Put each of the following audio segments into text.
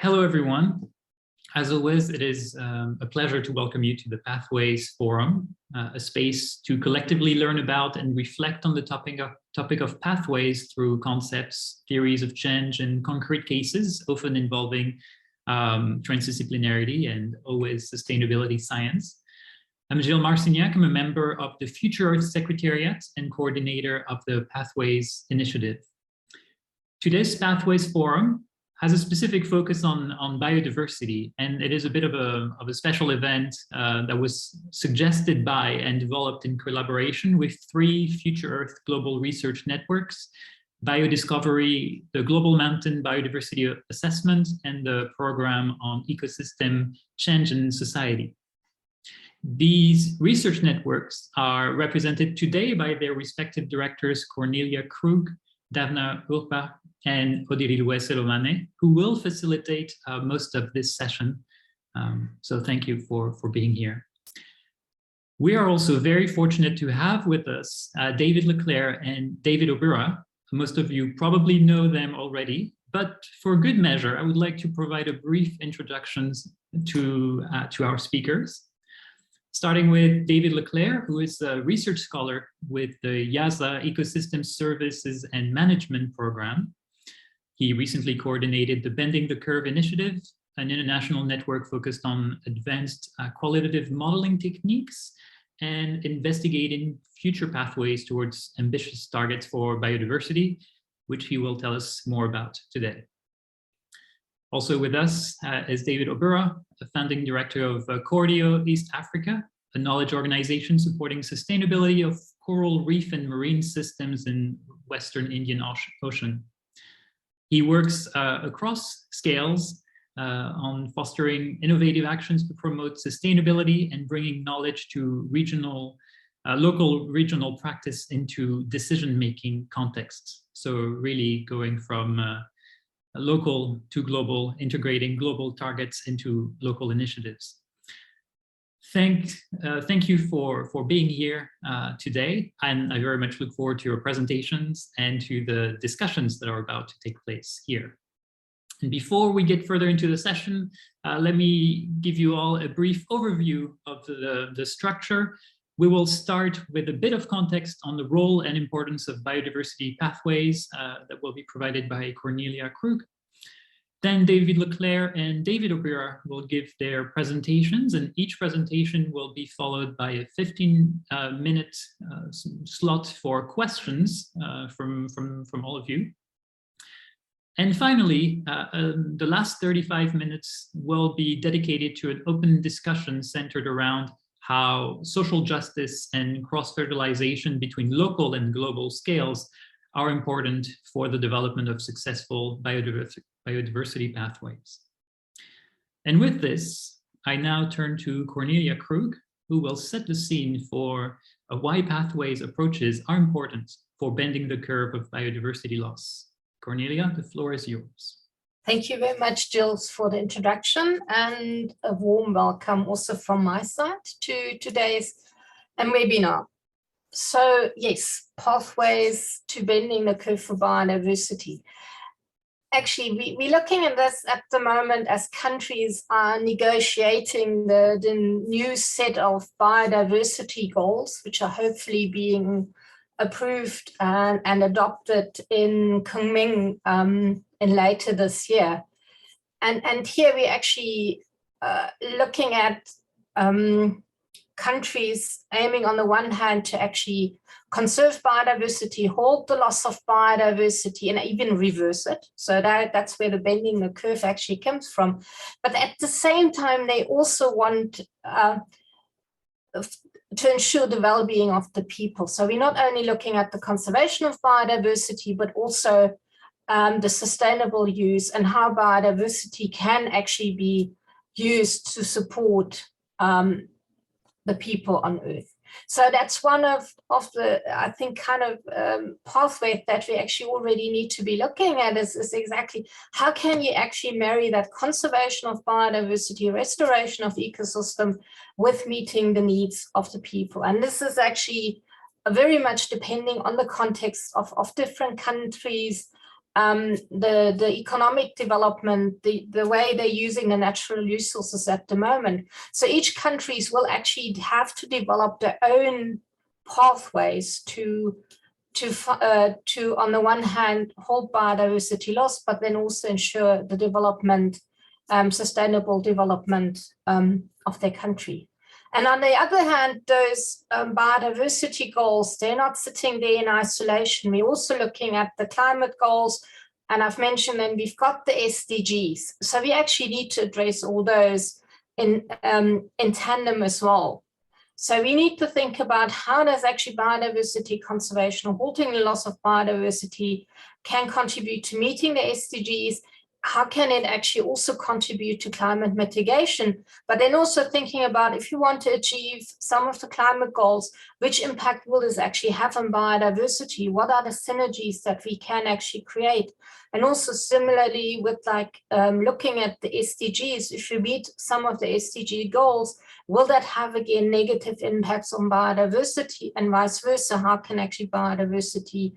Hello, everyone. As always, it is a pleasure to welcome you to the Pathways Forum, a space to collectively learn about and reflect on the topic of pathways through concepts, theories of change, and concrete cases, often involving transdisciplinarity and always sustainability science. I'm Gilles Marcignac. I'm a member of the Future Earth Secretariat and coordinator of the Pathways Initiative. Today's Pathways Forum has a specific focus on biodiversity, and it is a bit of a special event that was suggested by and developed in collaboration with three Future Earth global research networks: Biodiscovery, the Global Mountain Biodiversity Assessment, and the Program on Ecosystem Change in Society. These research networks are represented today by their respective directors, Cornelia Krug, Davna Urpa, and Odiriluwe Selomane, who will facilitate most of this session. So thank you for being here. We are also very fortunate to have with us David Leclere and David Obura. Most of you probably know them already, but for good measure, I would like to provide a brief introduction to our speakers. Starting with David Leclere, who is a research scholar with the IIASA Ecosystem Services and Management Program. He recently coordinated the Bending the Curve Initiative, an international network focused on advanced qualitative modeling techniques and investigating future pathways towards ambitious targets for biodiversity, which he will tell us more about today. Also with us is David Obura, the founding director of CORDIO East Africa, a knowledge organization supporting sustainability of coral reef and marine systems in Western Indian Ocean. He works across scales on fostering innovative actions to promote sustainability and bringing knowledge to local regional practice into decision-making contexts. So really going from local to global, integrating global targets into local initiatives. Thank you for being here today, and I very much look forward to your presentations and to the discussions that are about to take place here. And before we get further into the session, let me give you all a brief overview of the structure. We will start with a bit of context on the role and importance of biodiversity pathways that will be provided by Cornelia Krug. Then David Leclere and David Obura will give their presentations, and each presentation will be followed by a 15-minute slot for questions from all of you. And finally, the last 35 minutes will be dedicated to an open discussion centered around how social justice and cross-fertilization between local and global scales are important for the development of successful biodiversity pathways. And with this, I now turn to Cornelia Krug, who will set the scene for why pathways approaches are important for bending the curve of biodiversity loss. Cornelia, the floor is yours. Thank you very much, Gilles, for the introduction, and a warm welcome also from my side to today's webinar. So yes, pathways to bending the curve for biodiversity. Actually, we're looking at this at the moment as countries are negotiating the new set of biodiversity goals, which are hopefully being approved and adopted in Kunming in later this year. And here we're actually looking at countries aiming on the one hand to actually conserve biodiversity, halt the loss of biodiversity, and even reverse it. So that's where the bending the curve actually comes from. But at the same time, they also want to ensure the well-being of the people. So we're not only looking at the conservation of biodiversity, but also the sustainable use and how biodiversity can actually be used to support the people on Earth. So that's one of the, I think, kind of pathway that we actually already need to be looking at is exactly how can you actually marry that conservation of biodiversity, restoration of ecosystem with meeting the needs of the people. And this is actually very much depending on the context of different countries, the economic development, the way they're using the natural resources at the moment. So each countries will actually have to develop their own pathways to on the one hand halt biodiversity loss, but then also ensure the development, sustainable development of their country. And on the other hand, those biodiversity goals, they're not sitting there in isolation. We're also looking at the climate goals, and I've mentioned then we've got the SDGs. So we actually need to address all those in tandem as well. So we need to think about how does actually biodiversity conservation or halting the loss of biodiversity can contribute to meeting the SDGs. How can it actually also contribute to climate mitigation? But then also thinking about if you want to achieve some of the climate goals, which impact will this actually have on biodiversity? What are the synergies that we can actually create? And also similarly with like looking at the SDGs, if you meet some of the SDG goals, will that have again negative impacts on biodiversity and vice versa? How can actually biodiversity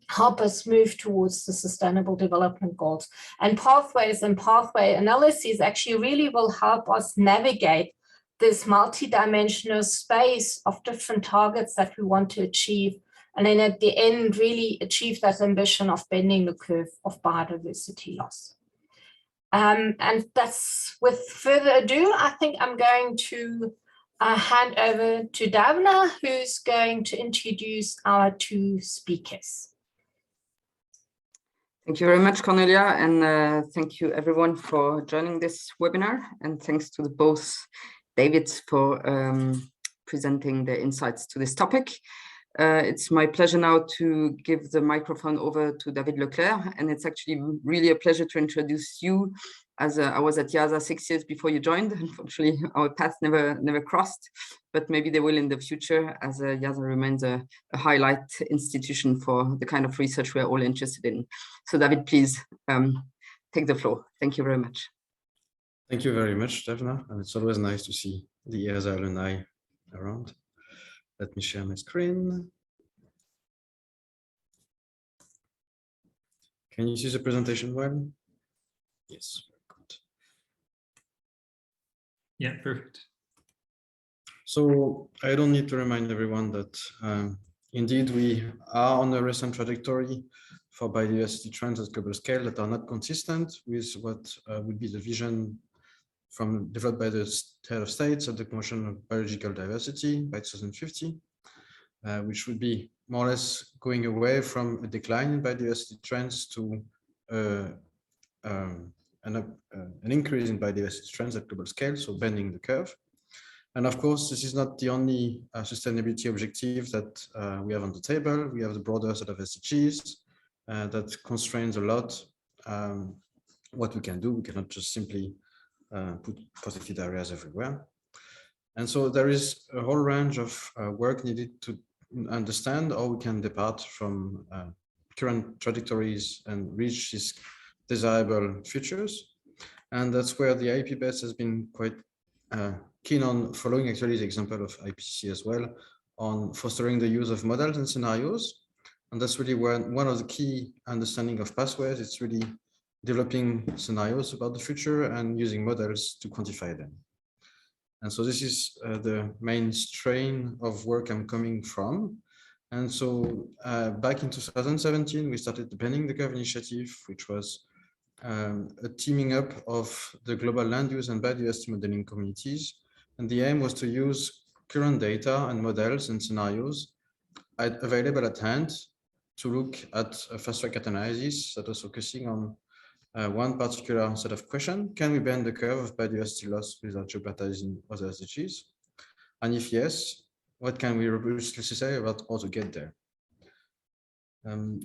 help us move towards the sustainable development goals? And pathways and pathway analyses actually really will help us navigate this multidimensional space of different targets that we want to achieve. And then at the end, really achieve that ambition of bending the curve of biodiversity loss. And that's, with further ado, I think I'm going to hand over to Davna, who's going to introduce our two speakers. Thank you very much, Cornelia, and thank you everyone for joining this webinar, and thanks to both Davids for presenting the insights to this topic. It's my pleasure now to give the microphone over to David Leclere, and it's actually really a pleasure to introduce you, as I was at IIASA 6 years before you joined. Unfortunately, our paths never crossed, but maybe they will in the future, as IIASA remains a highlight institution for the kind of research we're all interested in. So David, please take the floor. Thank you very much. Thank you very much, Davna, and it's always nice to see the IIASA alumni around. Let me share my screen. Can you see the presentation well? Yes, very good. Yeah, perfect. So I don't need to remind everyone that indeed we are on a recent trajectory for biodiversity trends at global scale that are not consistent with what would be the vision developed by the head of states at the Convention of Biological Diversity by 2050, which would be more or less going away from a decline in biodiversity trends to an increase in biodiversity trends at global scale, so bending the curve. And of course, this is not the only sustainability objective that we have on the table. We have the broader set of SDGs that constrains a lot what we can do. We cannot just simply put protected areas everywhere. And so there is a whole range of work needed to understand how we can depart from current trajectories and reach these desirable futures. And that's where the IEP base has been quite keen on following actually the example of IPCC as well, on fostering the use of models and scenarios. And that's really where one of the key understanding of pathways, it's really developing scenarios about the future and using models to quantify them. And so this is the main strain of work I'm coming from. And so back in 2017, we started the Bending the Curve initiative, which was a teaming up of the global land use and biodiversity modeling communities. And the aim was to use current data and models and scenarios available at hand to look at a fast-track analysis that was focusing on one particular set of questions. Can we bend the curve of biodiversity loss without jeopardizing other SDGs? And if yes, what can we robustly say about how to get there?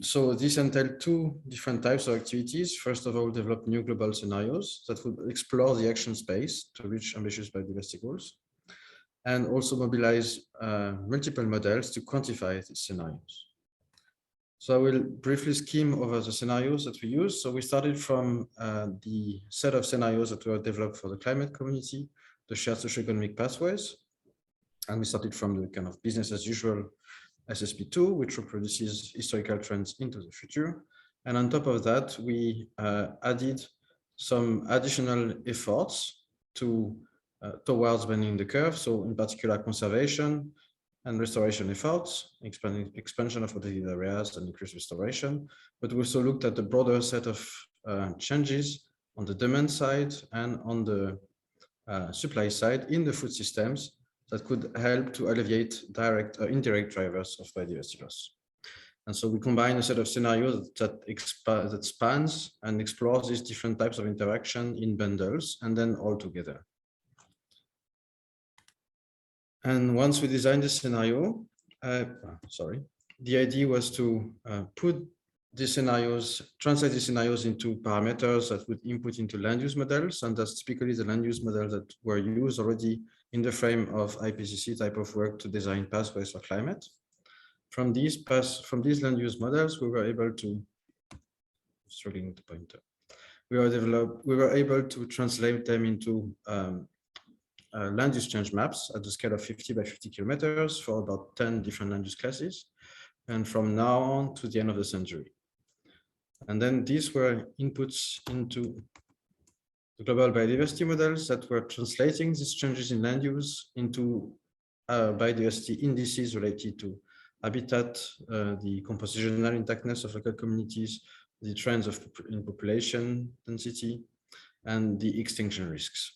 So this entailed two different types of activities. First of all, develop new global scenarios that would explore the action space to reach ambitious biodiversity goals, and also mobilize multiple models to quantify these scenarios. So I will briefly skim over the scenarios that we use. So we started from the set of scenarios that were developed for the climate community, the shared socioeconomic pathways. And we started from the kind of business as usual SSP2, which reproduces historical trends into the future. And on top of that, we added some additional efforts towards bending the curve. So in particular, conservation and restoration efforts, expansion of protected areas and increased restoration. But we also looked at the broader set of changes on the demand side and on the supply side in the food systems that could help to alleviate direct or indirect drivers of biodiversity loss. And so we combine a set of scenarios that spans and explores these different types of interaction in bundles and then all together. And once we designed the scenario, the idea was to put these scenarios, translate these scenarios into parameters that would input into land use models. And that's typically the land use models that were used already in the frame of IPCC type of work to design pathways for climate. From these land use models, we were able to, struggling with the pointer, we were able to translate them into land use change maps at the scale of 50 by 50 kilometers for about 10 different land use classes, and from now on to the end of the century. And then these were inputs into the global biodiversity models that were translating these changes in land use into biodiversity indices related to habitat, the compositional intactness of local communities, the trends in population density, and the extinction risks.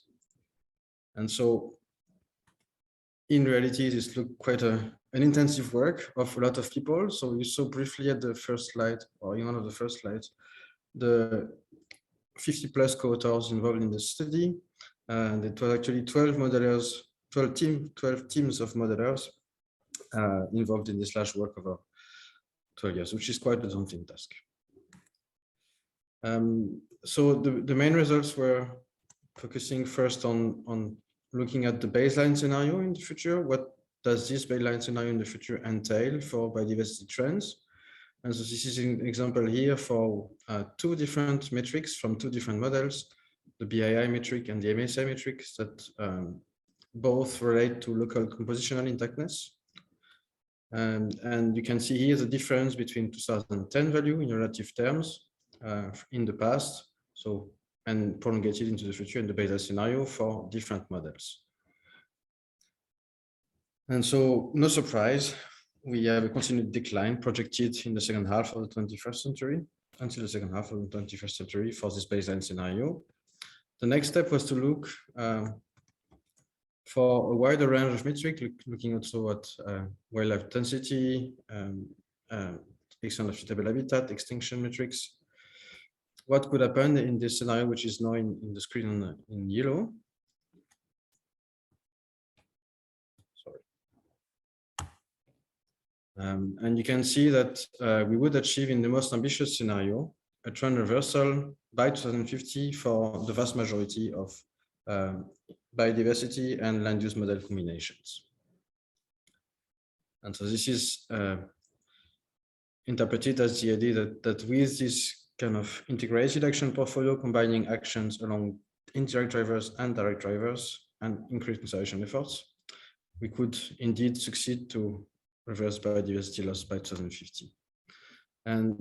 And so in reality, this looked quite an intensive work of a lot of people. So you saw briefly at the first slide, or in one of the first slides, the 50 plus co-authors involved in the study. And it was actually 12 modelers, 12 teams of modelers involved in this large work over 12 years, which is quite a daunting task. So the main results were focusing first on looking at the baseline scenario in the future. What does this baseline scenario in the future entail for biodiversity trends? And so this is an example here for two different metrics from two different models, the BII metric and the MSI metrics that both relate to local compositional intactness. And you can see here the difference between 2010 value in relative terms in the past, so and prolongated into the future in the baseline scenario for different models. And so, no surprise, we have a continued decline projected in the second half of the 21st century, until the second half of the 21st century for this baseline scenario. The next step was to look for a wider range of metrics, looking also at wildlife density, extent of suitable habitat, extinction metrics. What could happen in this scenario, which is now in the screen in yellow? Sorry. And you can see that we would achieve in the most ambitious scenario a trend reversal by 2050 for the vast majority of biodiversity and land use model combinations. And so this is interpreted as the idea that with this kind of integrated action portfolio, combining actions along indirect drivers and direct drivers and increased conservation efforts, we could indeed succeed to reverse biodiversity loss by 2050. And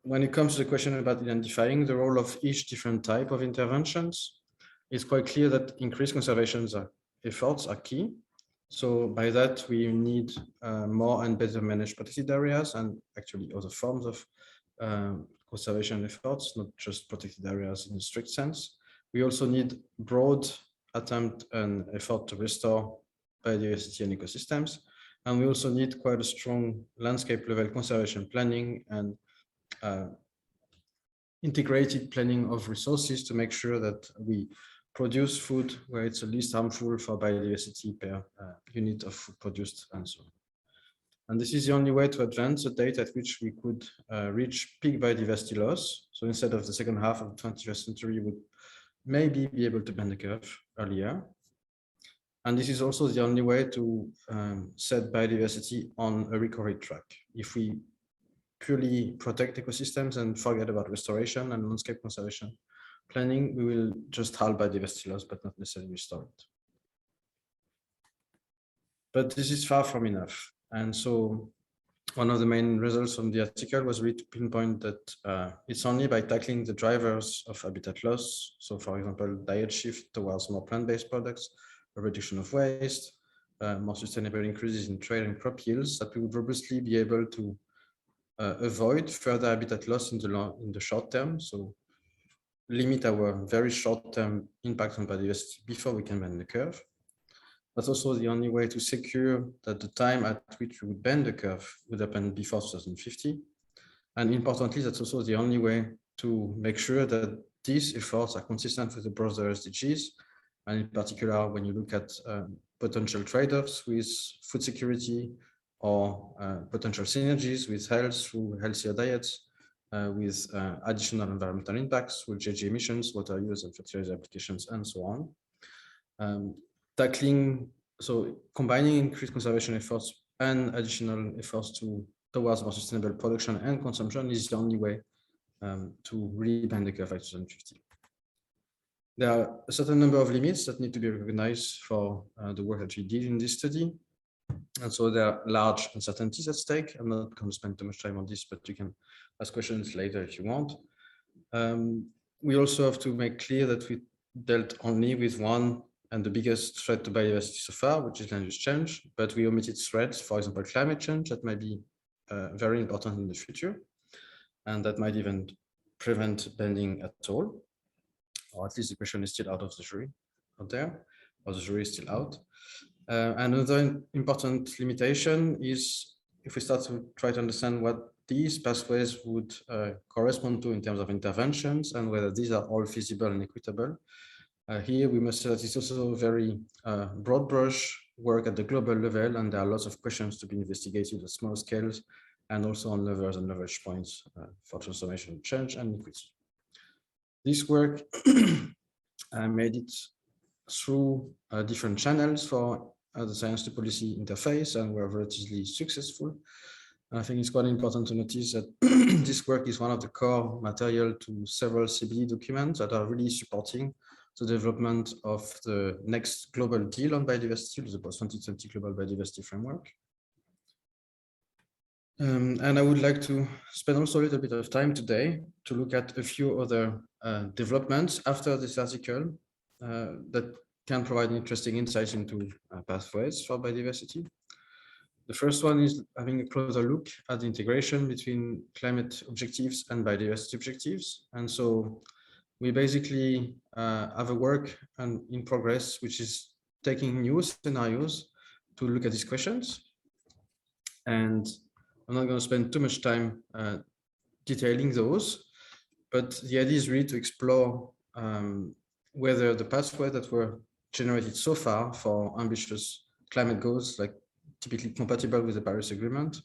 when it comes to the question about identifying the role of each different type of interventions, it's quite clear that increased conservation efforts are key. So by that, we need more and better managed protected areas and actually other forms of conservation efforts, not just protected areas in a strict sense. We also need broad attempt and effort to restore biodiversity and ecosystems. And we also need quite a strong landscape level conservation planning and integrated planning of resources to make sure that we produce food where it's the least harmful for biodiversity per unit of food produced and so on. And this is the only way to advance the date at which we could reach peak biodiversity loss. So instead of the second half of the 21st century, we would maybe be able to bend the curve earlier. And this is also the only way to set biodiversity on a recovery track. If we purely protect ecosystems and forget about restoration and landscape conservation planning, we will just halt biodiversity loss, but not necessarily restore it. But this is far from enough. And so one of the main results from the article was really to pinpoint that it's only by tackling the drivers of habitat loss. So for example, diet shift towards more plant-based products, a reduction of waste, more sustainable increases in trade and crop yields, that we would robustly be able to avoid further habitat loss in the short term. So limit our very short-term impact on biodiversity before we can bend the curve. That's also the only way to secure that the time at which we would bend the curve would happen before 2050. And importantly, that's also the only way to make sure that these efforts are consistent with the broader SDGs. And in particular, when you look at potential trade-offs with food security or potential synergies with health through healthier diets, with additional environmental impacts with GHG emissions, water use and fertilizer applications, and so on. So combining increased conservation efforts and additional efforts towards more sustainable production and consumption is the only way to really bend the curve by 2050. There are a certain number of limits that need to be recognized for the work that we did in this study. And so there are large uncertainties at stake. I'm not going to spend too much time on this, but you can ask questions later if you want. We also have to make clear that we dealt only with one and the biggest threat to biodiversity so far, which is land use change, but we omitted threats, for example, climate change, that might be very important in the future, and that might even prevent bending at all, or at least the question is still out of the jury out there, or the jury is still out. Another important limitation is if we start to try to understand what these pathways would correspond to in terms of interventions and whether these are all feasible and equitable. Here we must say that it's also very broad brush work at the global level, and there are lots of questions to be investigated at small scales and also on levels and leverage points for transformation, change, and equity. This work made it through different channels for the science to policy interface, and were relatively successful. And I think it's quite important to notice that this work is one of the core material to several CBD documents that are really supporting the development of the next global deal on biodiversity, the post-2020 Global Biodiversity Framework. And I would like to spend also a little bit of time today to look at a few other developments after this article that can provide interesting insights into pathways for biodiversity. The first one is having a closer look at the integration between climate objectives and biodiversity objectives. And so we basically have a work in progress, which is taking new scenarios to look at these questions. And I'm not going to spend too much time detailing those, but the idea is really to explore whether the pathways that were generated so far for ambitious climate goals, like typically compatible with the Paris Agreement,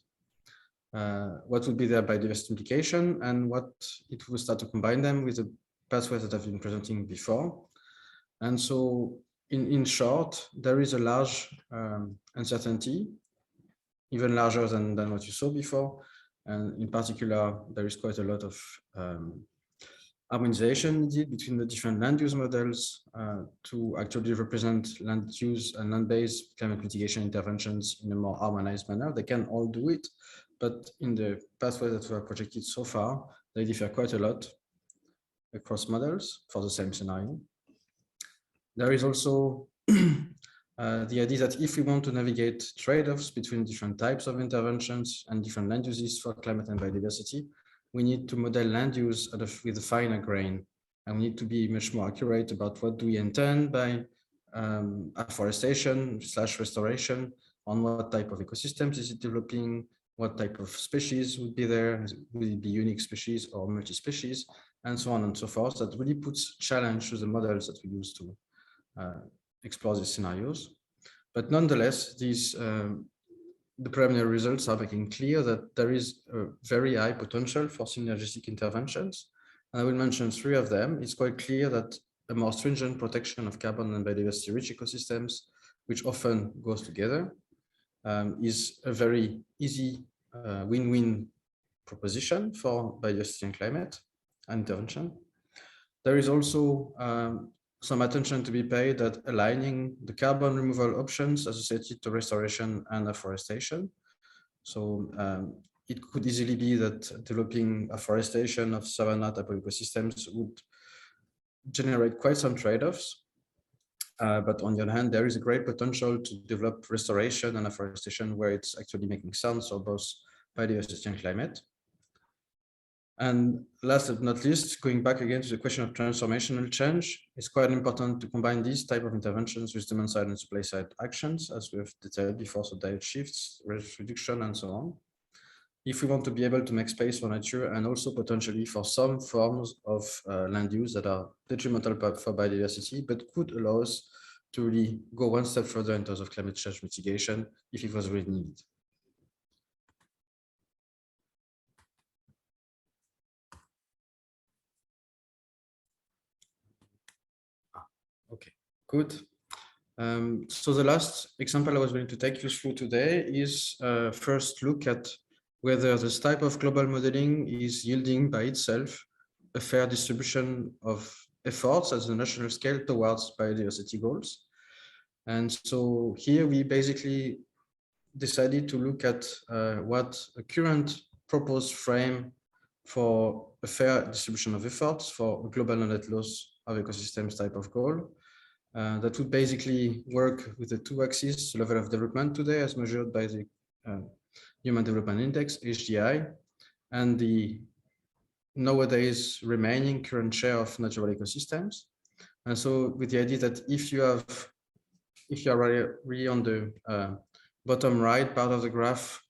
what would be their biodiversity implication, and what it will start to combine them with the pathways that I've been presenting before. And so in short, there is a large uncertainty, even larger than what you saw before. And in particular, there is quite a lot of harmonization needed between the different land use models to actually represent land use and land-based climate mitigation interventions in a more harmonized manner. They can all do it, but in the pathways that were projected so far, they differ quite a lot across models for the same scenario. There is also the idea that if we want to navigate trade-offs between different types of interventions and different land uses for climate and biodiversity, we need to model land use with a finer grain, and we need to be much more accurate about what do we intend by afforestation / restoration, on what type of ecosystems is it developing, what type of species would be there, will it be unique species or multi-species, and so on and so forth. That really puts challenge to the models that we use to explore these scenarios. But nonetheless, these the preliminary results are making clear that there is a very high potential for synergistic interventions. And I will mention 3 of them. It's quite clear that a more stringent protection of carbon and biodiversity-rich ecosystems, which often goes together, is a very easy win-win proposition for biodiversity and climate intervention. There is also some attention to be paid at aligning the carbon removal options associated to restoration and afforestation. So it could easily be that developing afforestation of savanna type of ecosystems would generate quite some trade-offs. But on the other hand, there is a great potential to develop restoration and afforestation where it's actually making sense of both biodiversity and climate. And last but not least, going back again to the question of transformational change, it's quite important to combine these type of interventions with demand side and supply side actions, as we have detailed before, so diet shifts, risk reduction, and so on. If we want to be able to make space for nature and also potentially for some forms of land use that are detrimental for biodiversity, but could allow us to really go one step further in terms of climate change mitigation if it was really needed. Okay, good. So the last example I was going to take you through today is first look at whether this type of global modeling is yielding by itself a fair distribution of efforts at the national scale towards biodiversity goals. And so here we basically decided to look at what a current proposed frame for a fair distribution of efforts for a global net loss of ecosystems type of goal. That would basically work with the two axes, level of development today as measured by the Human Development Index, HDI, and the nowadays remaining current share of natural ecosystems. And so with the idea that if you are really on the bottom right part of the graph,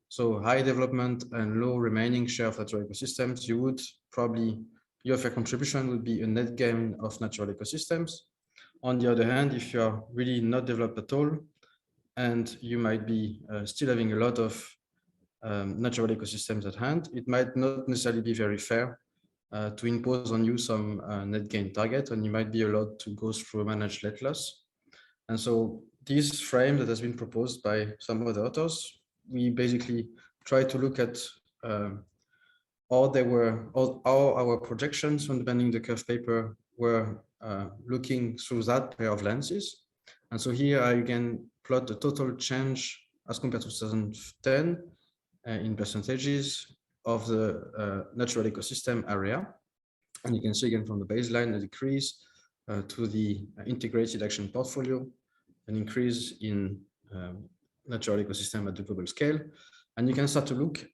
so high development and low remaining share of natural ecosystems, you would probably, your fair contribution would be a net gain of natural ecosystems. On the other hand, if you are really not developed at all, and you might be still having a lot of natural ecosystems at hand, it might not necessarily be very fair to impose on you some net gain target, and you might be allowed to go through a managed net loss. And so this frame that has been proposed by some other authors, we basically try to look at all our projections from the Bending the Curve paper were looking through that pair of lenses. And so here I again plot the total change as compared to 2010 in percentages of the natural ecosystem area. And you can see again from the baseline a decrease to the integrated action portfolio, an increase in natural ecosystem at the global scale. And you can start to look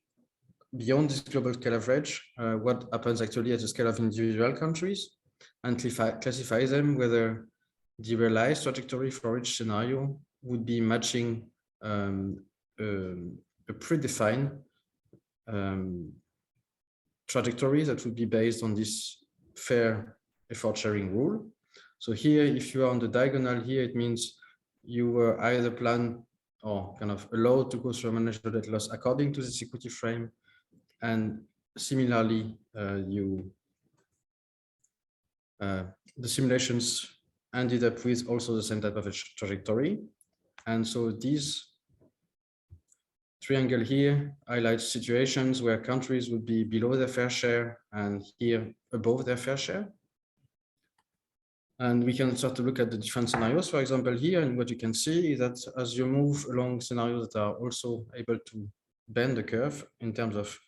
beyond this global scale average, what happens actually at the scale of individual countries, and classify them whether the realized trajectory for each scenario would be matching a predefined trajectory that would be based on this fair effort sharing rule. So here, if you are on the diagonal here, it means you were either planned or kind of allowed to go through a managed net loss according to this equity frame. And similarly, the simulations ended up with also the same type of a trajectory. And so these triangle here highlights situations where countries would be below their fair share and here above their fair share. And we can start to look at the different scenarios, for example, here. And what you can see is that as you move along scenarios that are also able to bend the curve in terms of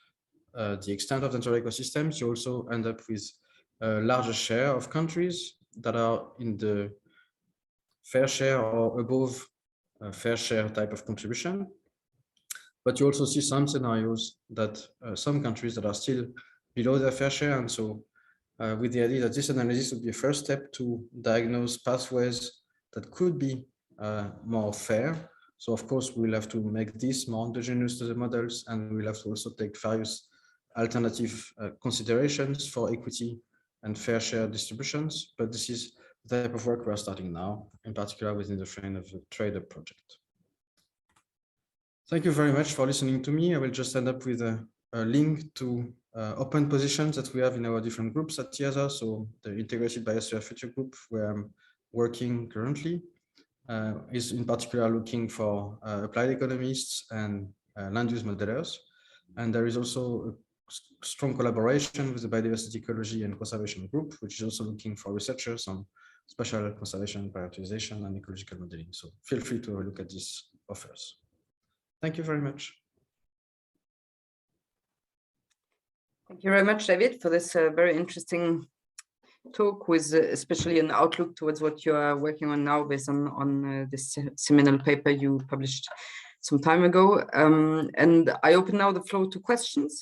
the extent of the natural ecosystems, you also end up with a larger share of countries that are in the fair share or above fair share type of contribution. But you also see some scenarios that some countries that are still below their fair share. And so with the idea that this analysis would be a first step to diagnose pathways that could be more fair. So of course, we'll have to make this more indigenous to the models, and we'll have to also take various alternative considerations for equity and fair share distributions. But this is the type of work we're starting now, in particular within the frame of the TradeUp project. Thank you very much for listening to me. I will just end up with a link to open positions that we have in our different groups at IIASA. So the Integrated Biosphere Future Group, where I'm working currently, is in particular looking for applied economists and land use modelers. And there is also a strong collaboration with the Biodiversity, Ecology and Conservation Group, which is also looking for researchers on spatial conservation, prioritization, and ecological modeling. So feel free to look at these offers. Thank you very much. Thank you very much, David, for this very interesting talk with especially an outlook towards what you are working on now based on this seminal paper you published some time ago. And I open now the floor to questions.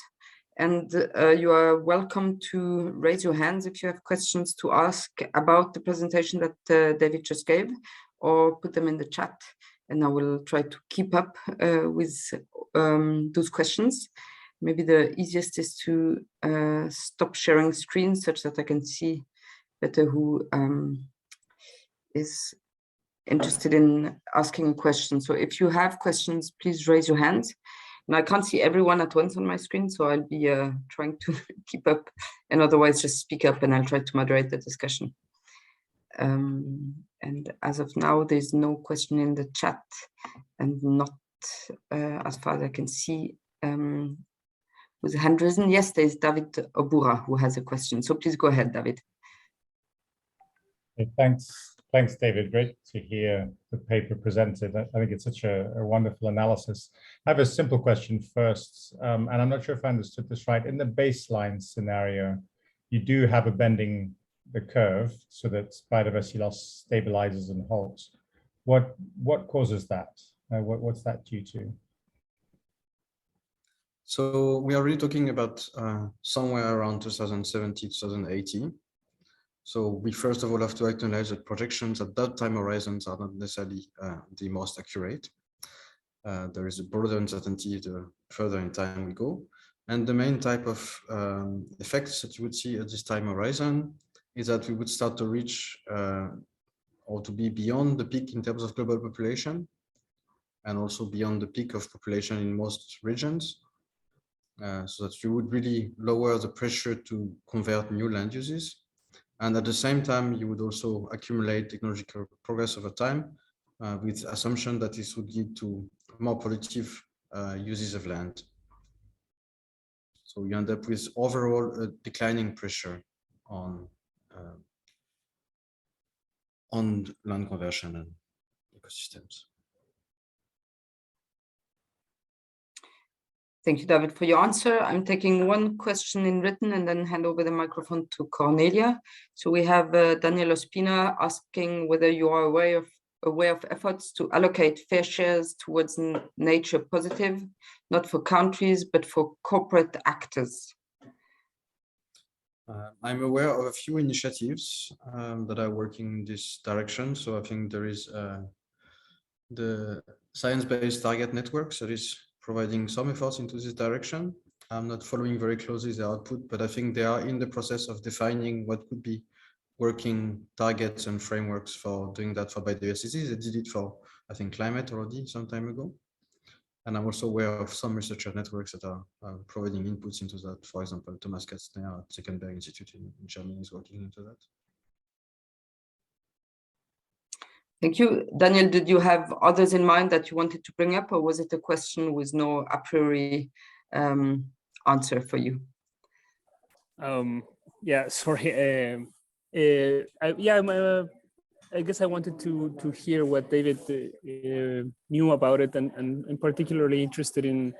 And you are welcome to raise your hands if you have questions to ask about the presentation that David just gave, or put them in the chat. And I will try to keep up with those questions. Maybe the easiest is to stop sharing screen such that I can see better who is interested in asking a question. So if you have questions, please raise your hands. And I can't see everyone at once on my screen, so I'll be trying to keep up, and otherwise just speak up and I'll try to moderate the discussion. And as of now, there's no question in the chat, and not as far as I can see. With a hand risen, yes, there's David Obura who has a question. So please go ahead, David. Okay, thanks, David. Great to hear the paper presented. I think it's such a wonderful analysis. I have a simple question first, and I'm not sure if I understood this right. In the baseline scenario, you do have a bending the curve so that biodiversity loss stabilizes and halts. What causes that? What's that due to? So we are really talking about somewhere around 2070, 2080. So we first of all have to acknowledge that projections at that time horizons are not necessarily the most accurate. There is a broader uncertainty the further in time we go. And the main type of effects that you would see at this time horizon is that we would start to reach or to be beyond the peak in terms of global population, and also beyond the peak of population in most regions. So that you would really lower the pressure to convert new land uses. And at the same time, you would also accumulate technological progress over time with assumption that this would lead to more productive uses of land. So you end up with overall a declining pressure on land conversion and ecosystems. Thank you, David, for your answer. I'm taking one question in written and then hand over the microphone to Cornelia. So we have Daniel Ospina asking whether you are aware of efforts to allocate fair shares towards nature positive, not for countries, but for corporate actors. I'm aware of a few initiatives that are working in this direction. So I think there is the science-based target networks that is providing some efforts into this direction. I'm not following very closely the output, but I think they are in the process of defining what could be working targets and frameworks for doing that for biodiversity. They did it for, I think, climate already some time ago. And I'm also aware of some researcher networks that are providing inputs into that. For example, Thomas Katzner at Senckenberg Institute in Germany is working into that. Thank you. Daniel, did you have others in mind that you wanted to bring up, or was it a question with no a priori answer for you? Yeah, sorry. I guess I wanted to hear what David knew about it, and particularly interested in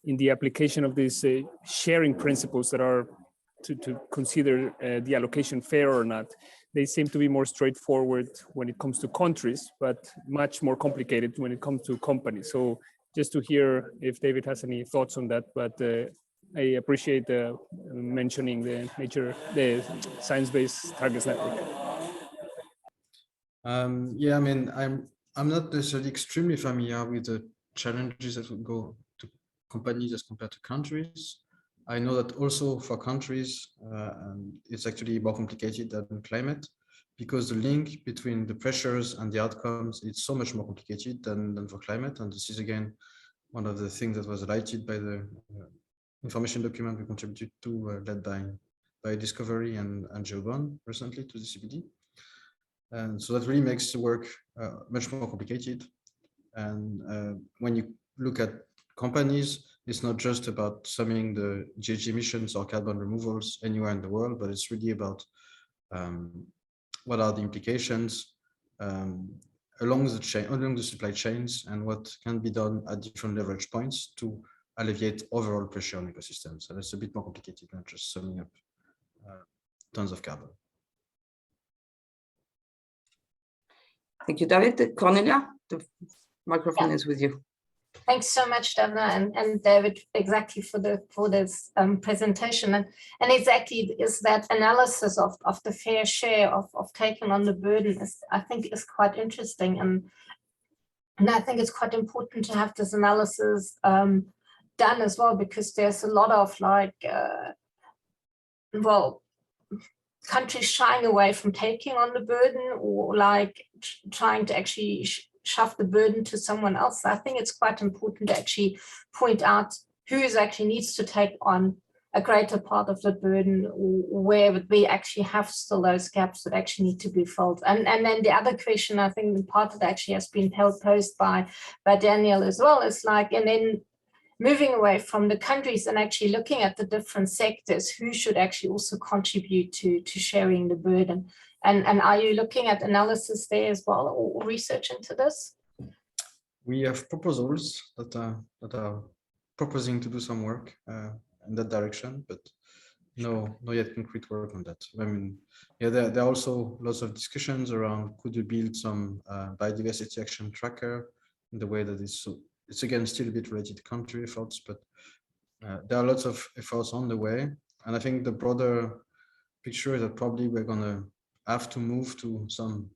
the application of these sharing principles that are to consider the allocation fair or not. They seem to be more straightforward when it comes to countries, but much more complicated when it comes to companies. So just to hear if David has any thoughts on that, but I appreciate mentioning the science-based targets network. Yeah, I mean, I'm not necessarily extremely familiar with the challenges that would go to companies as compared to countries. I know that also for countries, it's actually more complicated than climate, because the link between the pressures and the outcomes is so much more complicated than for climate. And this is, again, one of the things that was highlighted by the information document we contributed to, led by Discovery and Geobon recently to the CBD. And so that really makes the work much more complicated. And when you look at companies, it's not just about summing the GHG emissions or carbon removals anywhere in the world, but it's really about what are the implications along the chain, along the supply chains, and what can be done at different leverage points to alleviate overall pressure on ecosystems. So that's a bit more complicated than just summing up tons of carbon. Thank you, David. Cornelia, the microphone is with you. Thanks so much, Davna and David, exactly for this presentation. And exactly is that analysis of the fair share of taking on the burden I think is quite interesting. And I think it's quite important to have this analysis done as well, because there's a lot of countries shying away from taking on the burden, or trying to actually shove the burden to someone else. I think it's quite important to actually point out who actually needs to take on a greater part of the burden, or where we actually have still those gaps that actually need to be filled. And then the other question, I think the part that actually has been posed by Daniel as well, is and then moving away from the countries and actually looking at the different sectors, who should actually also contribute to sharing the burden. And are you looking at analysis there as well, or research into this? We have proposals that are proposing to do some work in that direction, but no yet concrete work on that. I mean, yeah, there are also lots of discussions around, could you build some biodiversity action tracker in the way that it's again still a bit related to country efforts, but there are lots of efforts on the way. And I think the broader picture is that probably we're gonna have to move to some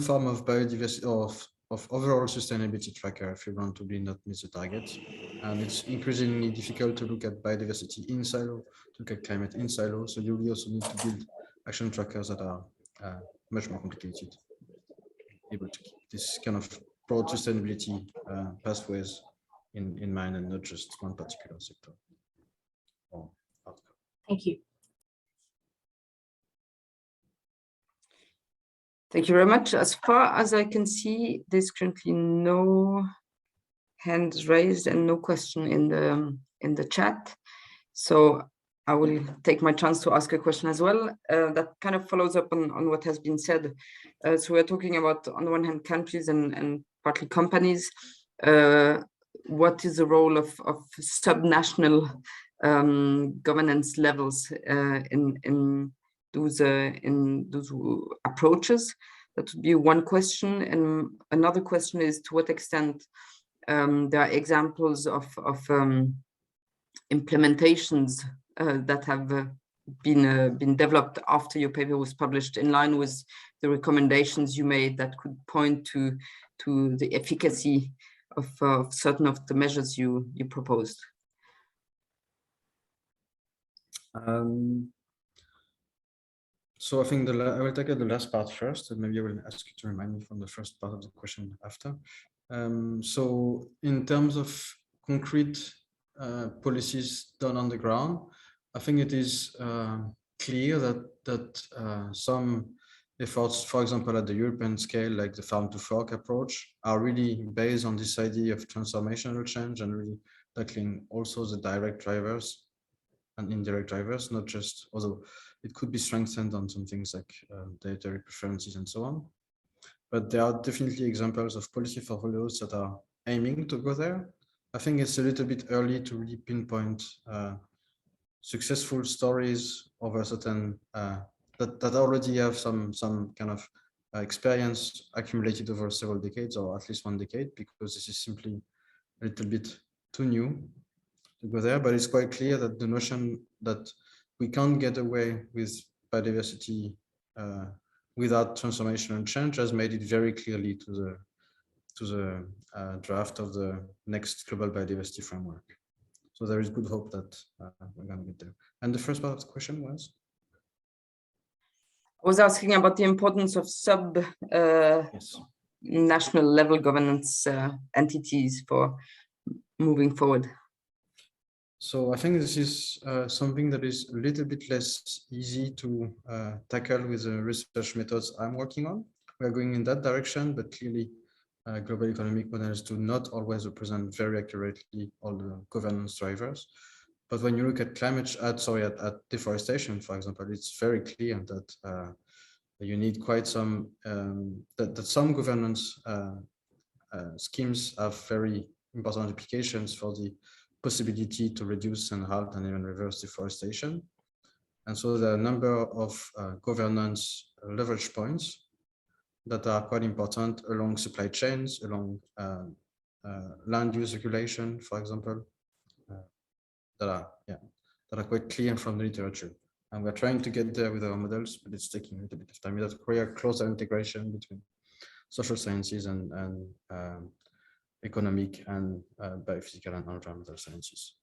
form of biodiversity or of overall sustainability tracker if you want to really not miss the target. And it's increasingly difficult to look at biodiversity in silo, to look at climate in silo. So you really also need to build action trackers that are much more complicated, able to keep this kind of broad sustainability pathways in mind, and not just one particular sector or outcome. Thank you. Thank you very much. As far as I can see, there's currently no hands raised and no question in the chat. So I will take my chance to ask a question as well. That kind of follows up on what has been said. So we're talking about, on the one hand, countries and partly companies. What is the role of subnational governance levels in those approaches? That would be one question. And another question is, to what extent there are examples of implementations that have been developed after your paper was published, in line with the recommendations you made, that could point to the efficacy of certain of the measures you proposed? So I think I will take the last part first, and maybe I will ask you to remind me from the first part of the question after. So in terms of concrete policies done on the ground, I think it is clear that some efforts, for example, at the European scale, like the farm to fork approach, are really based on this idea of transformational change and really tackling also the direct drivers and indirect drivers, not just, although it could be strengthened on some things like dietary preferences and so on. But there are definitely examples of policy portfolios that are aiming to go there. I think it's a little bit early to really pinpoint successful stories over certain that already have some kind of experience accumulated over several decades, or at least one decade, because this is simply a little bit too new to go there. But it's quite clear that the notion that we can't get away with biodiversity without transformation and change has made it very clearly to the draft of the next global biodiversity framework. So there is good hope that we're going to get there. And the first part of the question was? I was asking about the importance of national level governance entities for moving forward. So I think this is something that is a little bit less easy to tackle with the research methods I'm working on. We are going in that direction, but clearly global economic models do not always represent very accurately all the governance drivers. But when you look at at deforestation, for example, it's very clear that you need quite some, that some governance schemes have very important implications for the possibility to reduce and halt and even reverse deforestation. And so there are a number of governance leverage points that are quite important along supply chains, along land use regulation, for example, that are quite clear from the literature. And we're trying to get there with our models, but it's taking a little bit of time. That's require closer integration between social sciences and economic and biophysical and environmental sciences.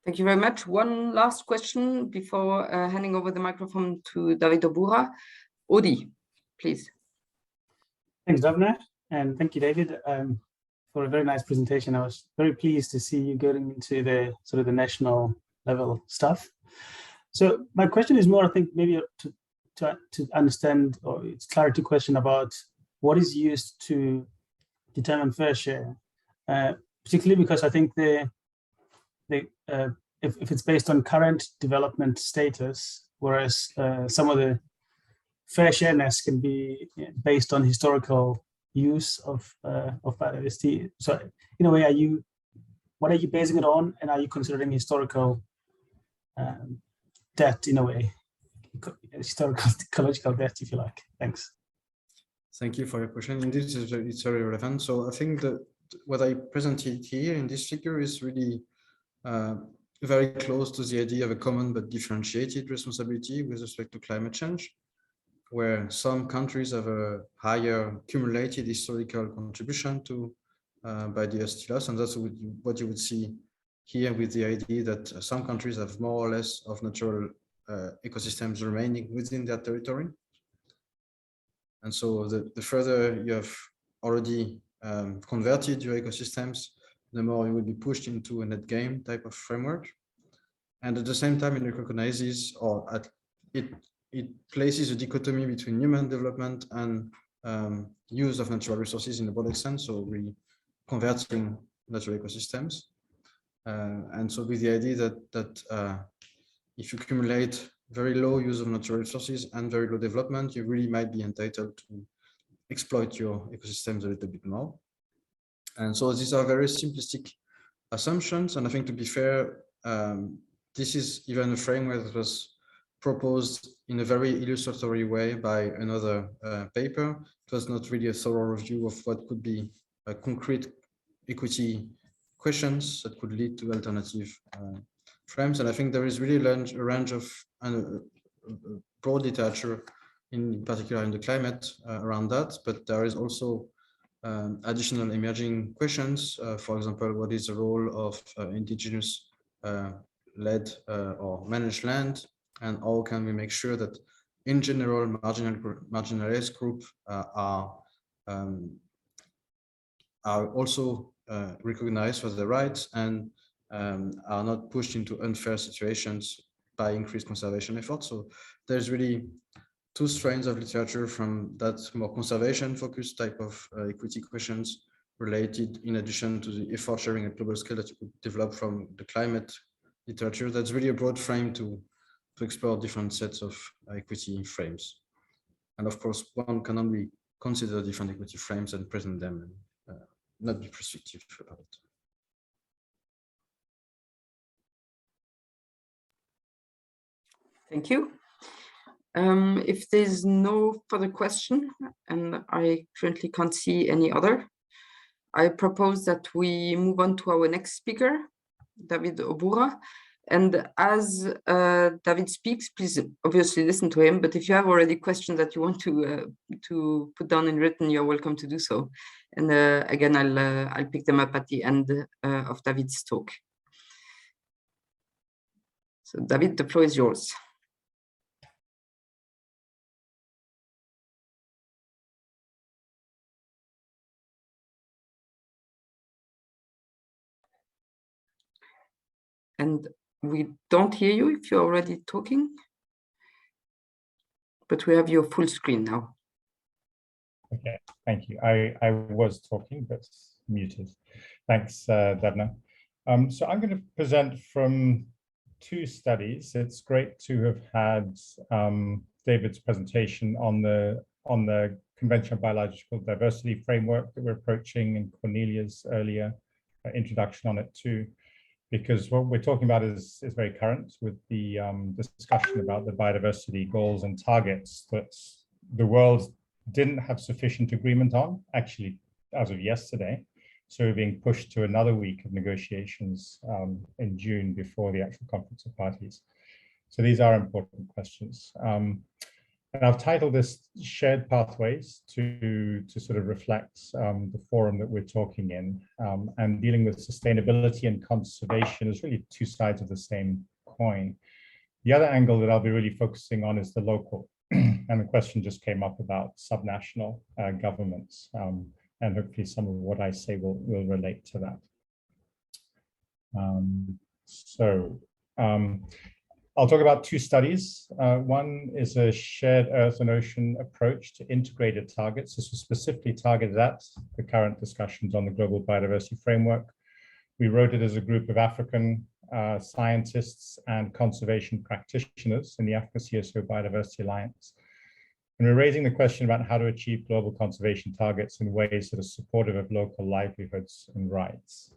Thank you very much. One last question before handing over the microphone to David Obura. Odi, please. Thanks, Daphne, and thank you, David, for a very nice presentation. I was very pleased to see you getting into the sort of the national level stuff. So my question is more, I think, maybe to understand, or it's clarity question about what is used to determine fair share, particularly because I think if it's based on current development status, whereas some of the fair shareness can be based on historical use of biodiversity. So in a way, what are you basing it on, and are you considering historical debt in a way, historical ecological debt, if you like? Thanks. Thank you for your question. Indeed, it's very relevant. So I think that what I presented here in this figure is really very close to the idea of a common but differentiated responsibility with respect to climate change, where some countries have a higher cumulated historical contribution to biodiversity loss, and that's what you would see here with the idea that some countries have more or less of natural ecosystems remaining within their territory. And so the further you have already converted your ecosystems, the more you will be pushed into a net gain type of framework. And at the same time, it recognizes, or it places a dichotomy between human development and use of natural resources in a broader sense, so really converting natural ecosystems. And so with the idea that if you accumulate very low use of natural resources and very low development, you really might be entitled to exploit your ecosystems a little bit more. And so these are very simplistic assumptions. And I think, to be fair, this is even a framework that was proposed in a very illustratory way by another paper. It was not really a thorough review of what could be concrete equity questions that could lead to alternative frames. And I think there is really a range of broad literature, in particular in the climate, around that. But there is also additional emerging questions. For example, what is the role of indigenous led or managed land, and how can we make sure that in general marginalized groups are also recognized for their rights and are not pushed into unfair situations by increased conservation efforts. So there's really two strains of literature from that more conservation focused type of equity questions related, in addition to the effort sharing at global scale that you could develop from the climate literature. That's really a broad frame to explore different sets of equity frames. And of course, one can only consider different equity frames and present them and not be prescriptive about it. Thank you. If there's no further question, and I currently can't see any other, I propose that we move on to our next speaker, David Obura. And as David speaks, please obviously listen to him. But if you have already questions that you want to put down in written, you're welcome to do so. And again, I'll pick them up at the end of David's talk. So David, the floor is yours. And we don't hear you if you're already talking, but we have your full screen now. Okay, thank you. I was talking, but muted. Thanks, Devna. So I'm going to present from two studies. It's great to have had David's presentation on the Convention on Biological Diversity framework that we're approaching, and Cornelia's earlier introduction on it too, because what we're talking about is very current with the discussion about the biodiversity goals and targets that the world didn't have sufficient agreement on, actually, as of yesterday. So we're being pushed to another week of negotiations in June before the actual Conference of Parties. So these are important questions. And I've titled this Shared Pathways to sort of reflect the forum that we're talking in, and dealing with sustainability and conservation is really two sides of the same coin. The other angle that I'll be really focusing on is the local. And the question just came up about subnational governments, and hopefully some of what I say will relate to that. I'll talk about two studies. One is a shared Earth and Ocean approach to integrated targets. This was specifically targeted at the current discussions on the Global Biodiversity Framework. We wrote it as a group of African scientists and conservation practitioners in the Africa CSO Biodiversity Alliance. And we're raising the question about how to achieve global conservation targets in ways that are supportive of local livelihoods and rights.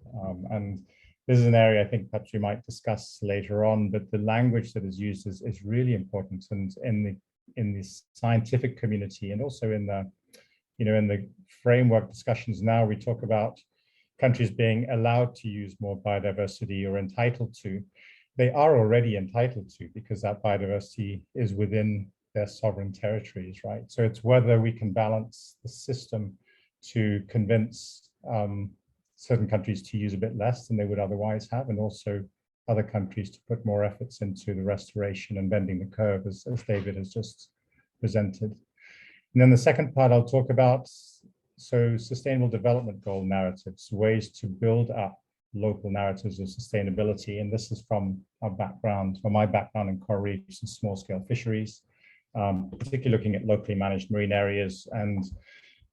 And this is an area I think perhaps we might discuss later on, but the language that is used is really important. And in the scientific community, and also in the, in the framework discussions now, we talk about countries being allowed to use more biodiversity or entitled to. They are already entitled to, because that biodiversity is within their sovereign territories, right? So it's whether we can balance the system to convince certain countries to use a bit less than they would otherwise have, and also other countries to put more efforts into the restoration and bending the curve, as David has just presented. And then the second part I'll talk about, so sustainable development goal narratives, ways to build up local narratives of sustainability. And this is from our background, or my background in coral reefs and small scale fisheries, particularly looking at locally managed marine areas and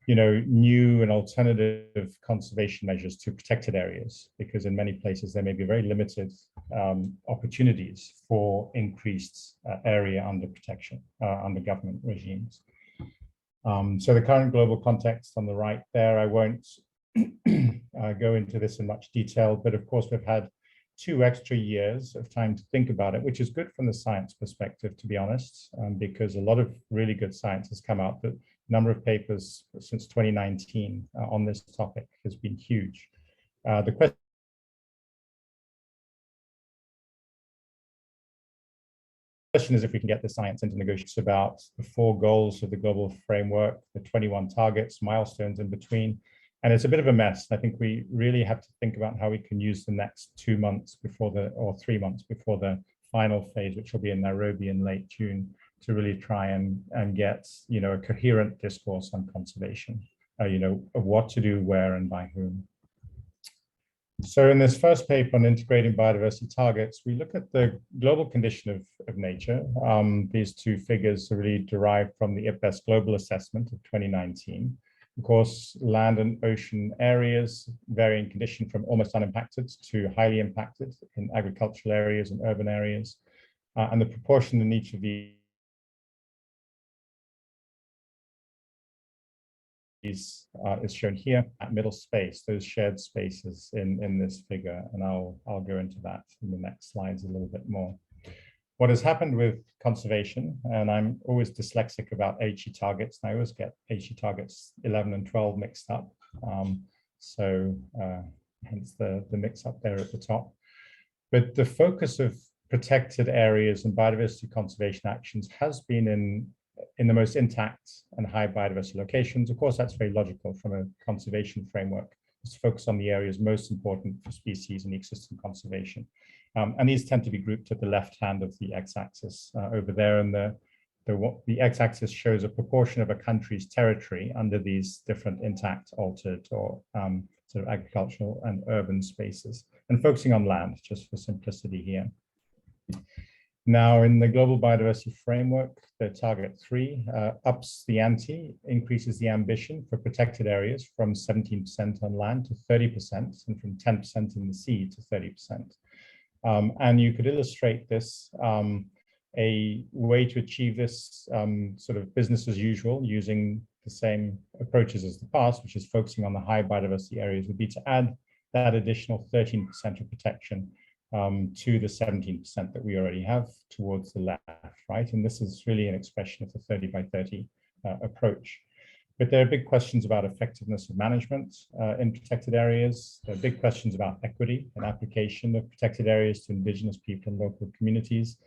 new and alternative conservation measures to protected areas, because in many places there may be very limited opportunities for increased area under protection, under government regimes. So the current global context on the right there, I won't go into this in much detail, but of course we've had 2 extra years of time to think about it, which is good from the science perspective, to be honest, because a lot of really good science has come out. The number of papers since 2019 on this topic has been huge. The question is if we can get the science into negotiations about the 4 goals of the global framework, the 21 targets, milestones in between. And it's a bit of a mess. I think we really have to think about how we can use the next 2 months before or 3 months before the final phase, which will be in Nairobi in late June, to really try and get, a coherent discourse on conservation, of what to do, where, and by whom. So in this first paper on integrating biodiversity targets, we look at the global condition of nature. These 2 figures are really derived from the IPBES Global Assessment of 2019. Of course, land and ocean areas vary in condition from almost unimpacted to highly impacted in agricultural areas and urban areas. And the proportion in each of these is shown here at middle space, those shared spaces in this figure. And I'll go into that in the next slides a little bit more. What has happened with conservation, and I'm always dyslexic about HE targets, and I always get HE targets 11 and 12 mixed up. Hence the mix up there at the top. But the focus of protected areas and biodiversity conservation actions has been in the most intact and high biodiversity locations. Of course, that's very logical from a conservation framework, is to focus on the areas most important for species and ecosystem conservation. And these tend to be grouped at the left hand of the x-axis over there, and the x-axis shows a proportion of a country's territory under these different intact, altered, or sort of agricultural and urban spaces, and focusing on land, just for simplicity here. Now, in the Global Biodiversity Framework, the target 3 ups the ante, increases the ambition for protected areas from 17% on land to 30%, and from 10% in the sea to 30%. And you could illustrate this, a way to achieve this sort of business as usual, using the same approaches as the past, which is focusing on the high biodiversity areas, would be to add that additional 13% of protection to the 17% that we already have towards the left, right? And this is really an expression of the 30 by 30 approach. But there are big questions about effectiveness of management in protected areas. There are big questions about equity and application of protected areas to indigenous people and local communities.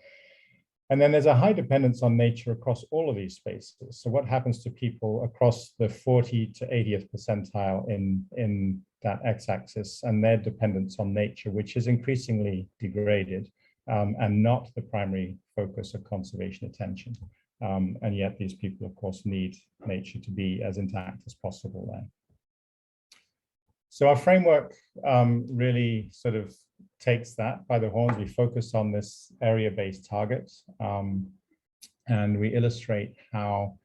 And then there's a high dependence on nature across all of these spaces. So what happens to people across the 40 to 80th percentile in that x-axis and their dependence on nature, which is increasingly degraded and not the primary focus of conservation attention. And yet these people, of course, need nature to be as intact as possible there. So our framework really sort of takes that by the horns. We focus on this area-based target, and we illustrate how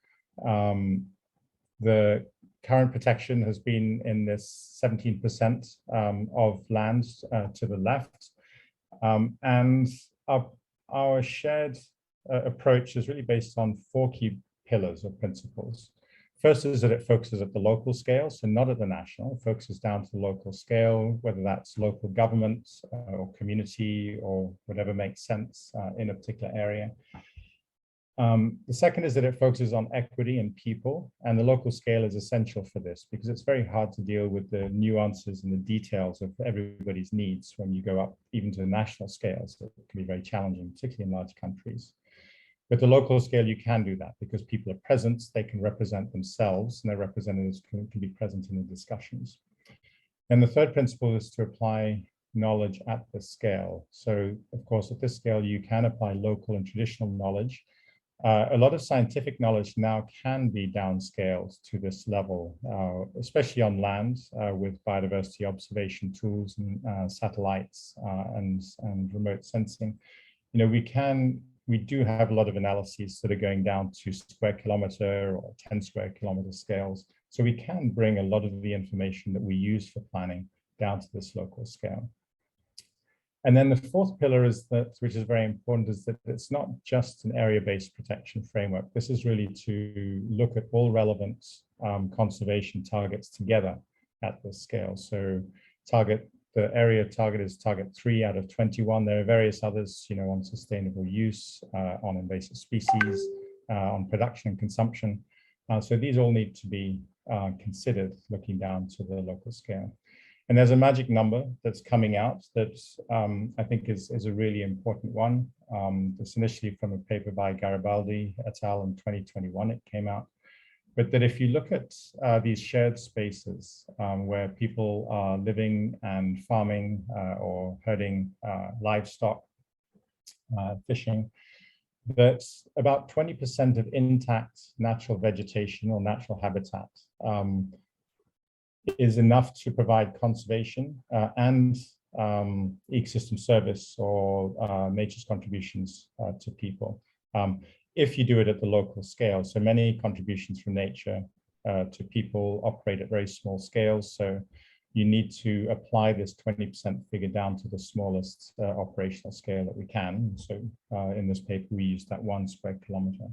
the current protection has been in this 17% of land to the left. And our shared approach is really based on 4 key pillars or principles. First is that it focuses at the local scale, so not at the national. It focuses down to the local scale, whether that's local government or community or whatever makes sense in a particular area. The second is that it focuses on equity and people, and the local scale is essential for this because it's very hard to deal with the nuances and the details of everybody's needs when you go up even to the national scale. So it can be very challenging, particularly in large countries. With the local scale, you can do that because people are present, they can represent themselves, and their representatives can be present in the discussions. And the third principle is to apply knowledge at this scale. So, of course, at this scale, you can apply local and traditional knowledge. A lot of scientific knowledge now can be downscaled to this level, especially on land with biodiversity observation tools and satellites and remote sensing. You know, we do have a lot of analyses that are going down to square kilometer or 10 square kilometer scales. So we can bring a lot of the information that we use for planning down to this local scale. And then the fourth pillar is that, which is very important, is that it's not just an area-based protection framework. This is really to look at all relevant conservation targets together at this scale. So the area target is target 3 out of 21. There are various others, you know, on sustainable use, on invasive species, on production and consumption. So these all need to be considered looking down to the local scale. And there's a magic number that's coming out that I think is a really important one. This initially from a paper by Garibaldi et al. In 2021, it came out. But that if you look at these shared spaces where people are living and farming or herding livestock, fishing, that about 20% of intact natural vegetation or natural habitat is enough to provide conservation and ecosystem service or nature's contributions to people. If you do it at the local scale. So many contributions from nature to people operate at very small scales. So you need to apply this 20% figure down to the smallest operational scale that we can. So in this paper, we use that 1 square kilometer.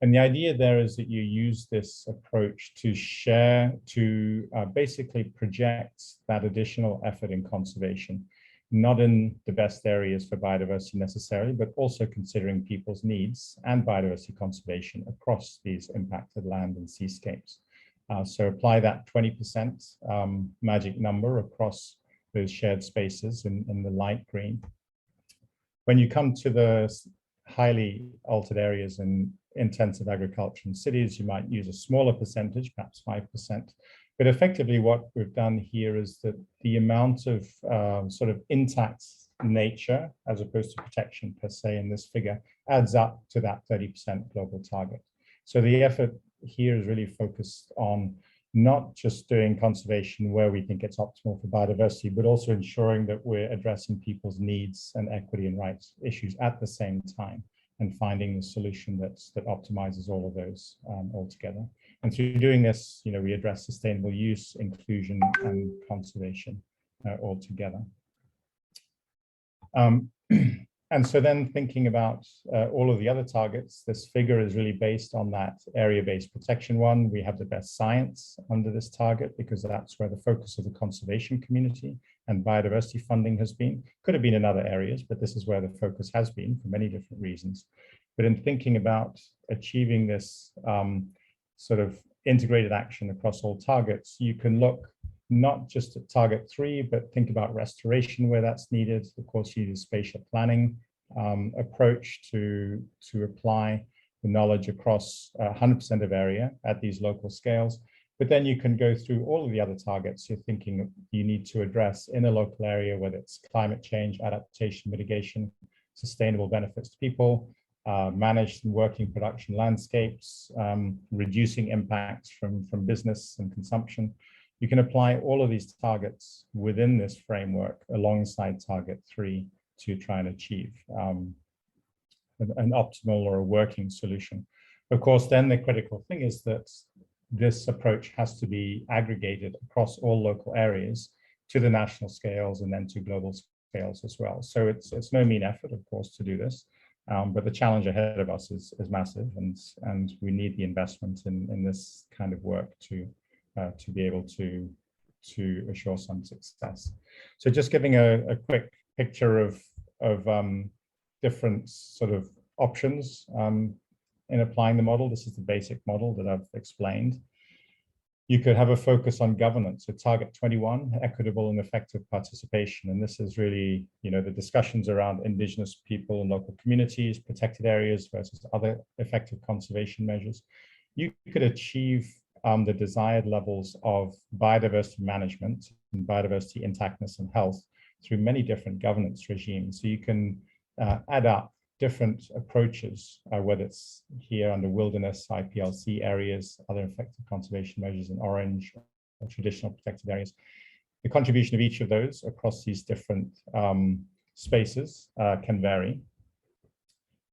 And the idea there is that you use this approach to share, to basically project that additional effort in conservation, not in the best areas for biodiversity necessarily, but also considering people's needs and biodiversity conservation across these impacted land and seascapes. So apply that 20% magic number across those shared spaces in the light green. When you come to the highly altered areas in intensive agriculture in cities, you might use a smaller percentage, perhaps 5%. But effectively what we've done here is that the amount of sort of intact nature, as opposed to protection per se in this figure, adds up to that 30% global target. So the effort here is really focused on not just doing conservation where we think it's optimal for biodiversity, but also ensuring that we're addressing people's needs and equity and rights issues at the same time, and finding the solution that optimizes all of those all together. And through doing this, you know, we address sustainable use, inclusion, and conservation all together. And so then thinking about all of the other targets, this figure is really based on that area-based protection one. We have the best science under this target because that's where the focus of the conservation community and biodiversity funding has been. Could have been in other areas, but this is where the focus has been for many different reasons. But in thinking about achieving this sort of integrated action across all targets, you can look not just at target 3, but think about restoration where that's needed. Of course, you use spatial planning approach to apply the knowledge across 100% of area at these local scales. But then you can go through all of the other targets you're thinking you need to address in a local area, whether it's climate change, adaptation, mitigation, sustainable benefits to people, managed and working production landscapes, reducing impacts from business and consumption. You can apply all of these targets within this framework alongside target 3 to try and achieve an optimal or a working solution. Of course, then the critical thing is that this approach has to be aggregated across all local areas to the national scales and then to global scales as well. So it's no mean effort, of course, to do this. But the challenge ahead of us is massive, and we need the investment in this kind of work to be able to assure some success. So just giving a quick picture of different sort of options in applying the model. This is the basic model that I've explained. You could have a focus on governance. So target 21, equitable and effective participation. And this is really, the discussions around indigenous people and local communities, protected areas versus other effective conservation measures. You could achieve the desired levels of biodiversity management and biodiversity intactness and health through many different governance regimes. So you can add up different approaches, whether it's here under wilderness, IPLC areas, other effective conservation measures in orange, or traditional protected areas. The contribution of each of those across these different spaces can vary.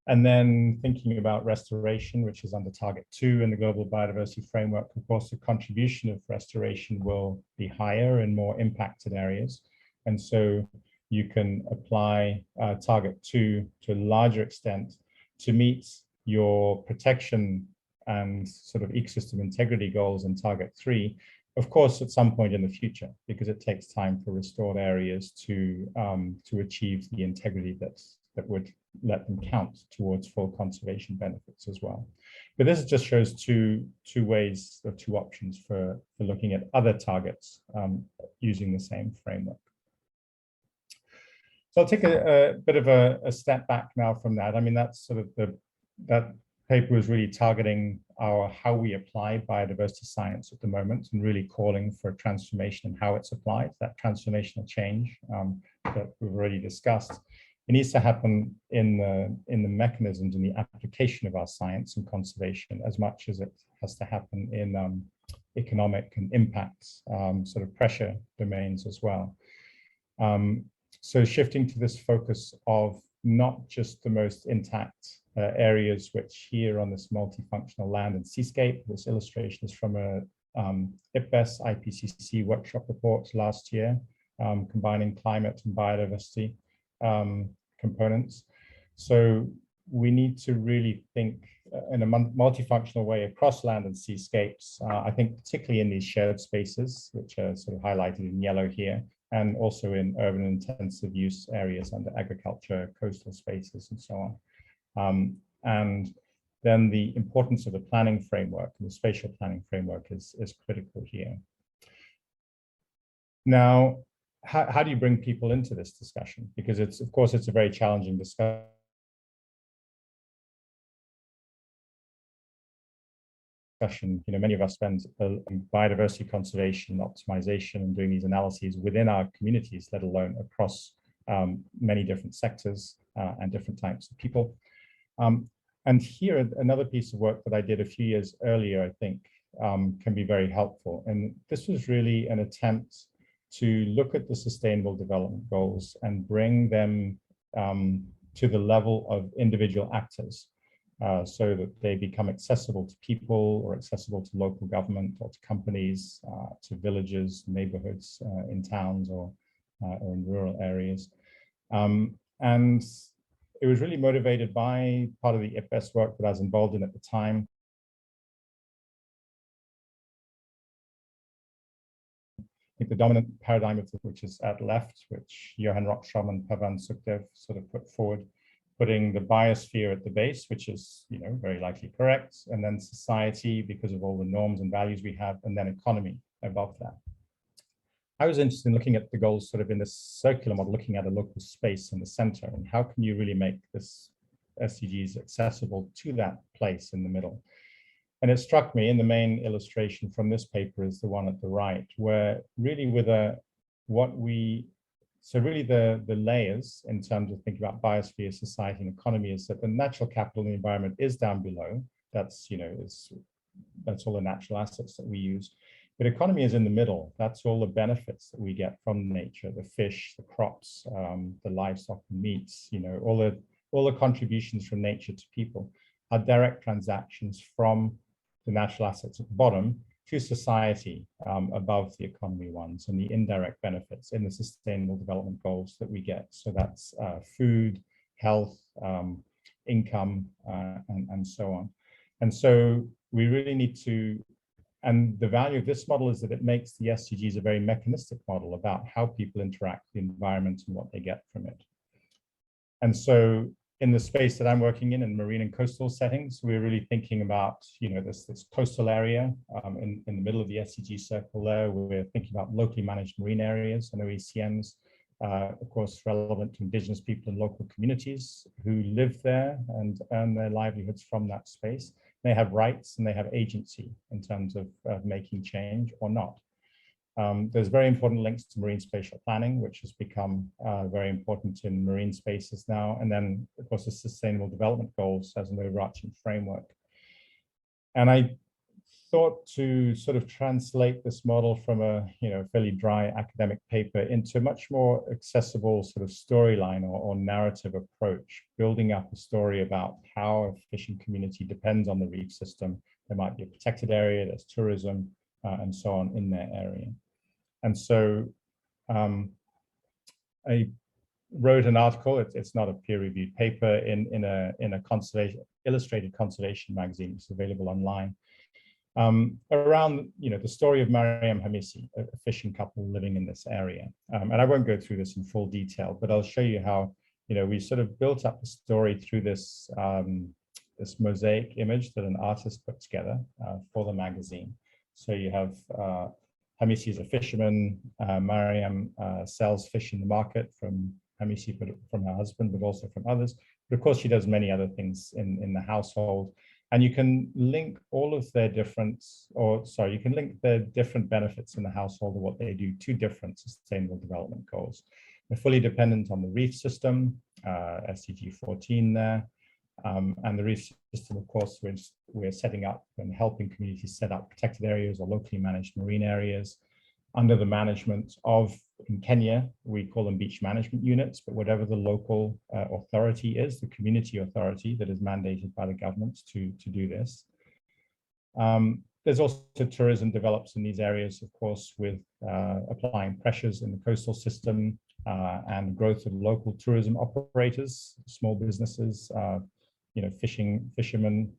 And then thinking about restoration, which is under target 2 in the global biodiversity framework, of course, the contribution of restoration will be higher in more impacted areas. And so you can apply target 2 to a larger extent to meet your protection and sort of ecosystem integrity goals in target 3, of course, at some point in the future, because it takes time for restored areas to achieve the integrity that would let them count towards full conservation benefits as well. But this just shows two ways or two options for looking at other targets using the same framework. So I'll take a bit of a step back now from that. I mean, that's sort of that paper was really targeting how we apply biodiversity science at the moment and really calling for transformation and how it's applied, that transformational change that we've already discussed. It needs to happen in the mechanisms and the application of our science and conservation as much as it has to happen in economic and impact sort of pressure domains as well. So shifting to this focus of not just the most intact areas, which here on this multifunctional land and seascape, this illustration is from a IPBES IPCC workshop report last year, combining climate and biodiversity components. So we need to really think in a multifunctional way across land and seascapes. I think particularly in these shared spaces, which are sort of highlighted in yellow here, and also in urban intensive use areas under agriculture, coastal spaces, and so on. And then the importance of the planning framework, and the spatial planning framework is critical here. Now, how do you bring people into this discussion? Because of course, it's a very challenging discussion. Many of us spend biodiversity conservation, optimization, and doing these analyses within our communities, let alone across many different sectors and different types of people. And here, another piece of work that I did a few years earlier, I think, can be very helpful. And this was really an attempt to look at the Sustainable Development Goals and bring them to the level of individual actors. So that they become accessible to people or accessible to local government or to companies, to villages, neighborhoods in towns or in rural areas. And it was really motivated by part of the IPBES work that I was involved in at the time. I think the dominant paradigm of which is at left, which Johan Rockstrom and Pavan Sukhdev sort of put forward, putting the biosphere at the base, which is, you know, very likely correct, and then society because of all the norms and values we have, and then economy above that. I was interested in looking at the goals sort of in this circular model, looking at a local space in the center, and how can you really make this SDGs accessible to that place in the middle. And it struck me, in the main illustration from this paper is the one at the right, where really with really the layers in terms of thinking about biosphere, society, and economy is that the natural capital in the environment is down below. That's, you know, that's all the natural assets that we use. But economy is in the middle. That's all the benefits that we get from nature, the fish, the crops, the livestock, the meats, you know, all the contributions from nature to people are direct transactions from the natural assets at the bottom to society above the economy ones, and the indirect benefits in the sustainable development goals that we get. So that's food, health, income, and so on. And so we really need to, and the value of this model is that it makes the SDGs a very mechanistic model about how people interact with the environment and what they get from it. And so in the space that I'm working in marine and coastal settings, we're really thinking about, you know, this coastal area in the middle of the SDG circle there. We're thinking about locally managed marine areas and OECMs, of course, relevant to indigenous people and local communities who live there and earn their livelihoods from that space. They have rights and they have agency in terms of making change or not. There's very important links to marine spatial planning, which has become very important in marine spaces now. And then, of course, the Sustainable Development Goals as an overarching framework. And I thought to sort of translate this model from a, you know, fairly dry academic paper into a much more accessible sort of storyline or narrative approach, building up a story about how a fishing community depends on the reef system. There might be a protected area, there's tourism, and so on in their area. And so I wrote an article, it's not a peer-reviewed paper, in a conservation, illustrated conservation magazine. It's available online, around, you know, the story of Mariam Hamisi, a fishing couple living in this area. And I won't go through this in full detail, but I'll show you how, you know, we sort of built up the story through this, this mosaic image that an artist put together for the magazine. So you have Hamisi is a fisherman. Mariam sells fish in the market from Hamisi, but from her husband, but also from others. But of course, she does many other things in the household. And you can link all of their different, you can link the different benefits in the household of what they do to different sustainable development goals. They're fully dependent on the reef system, SDG 14 there. And the reef system, of course, which we're setting up and helping communities set up protected areas or locally managed marine areas under the management of, in Kenya, we call them beach management units, but whatever the local authority is, the community authority that is mandated by the government to do this. There's also tourism develops in these areas, of course, with applying pressures in the coastal system and growth of local tourism operators, small businesses, you know, fishermen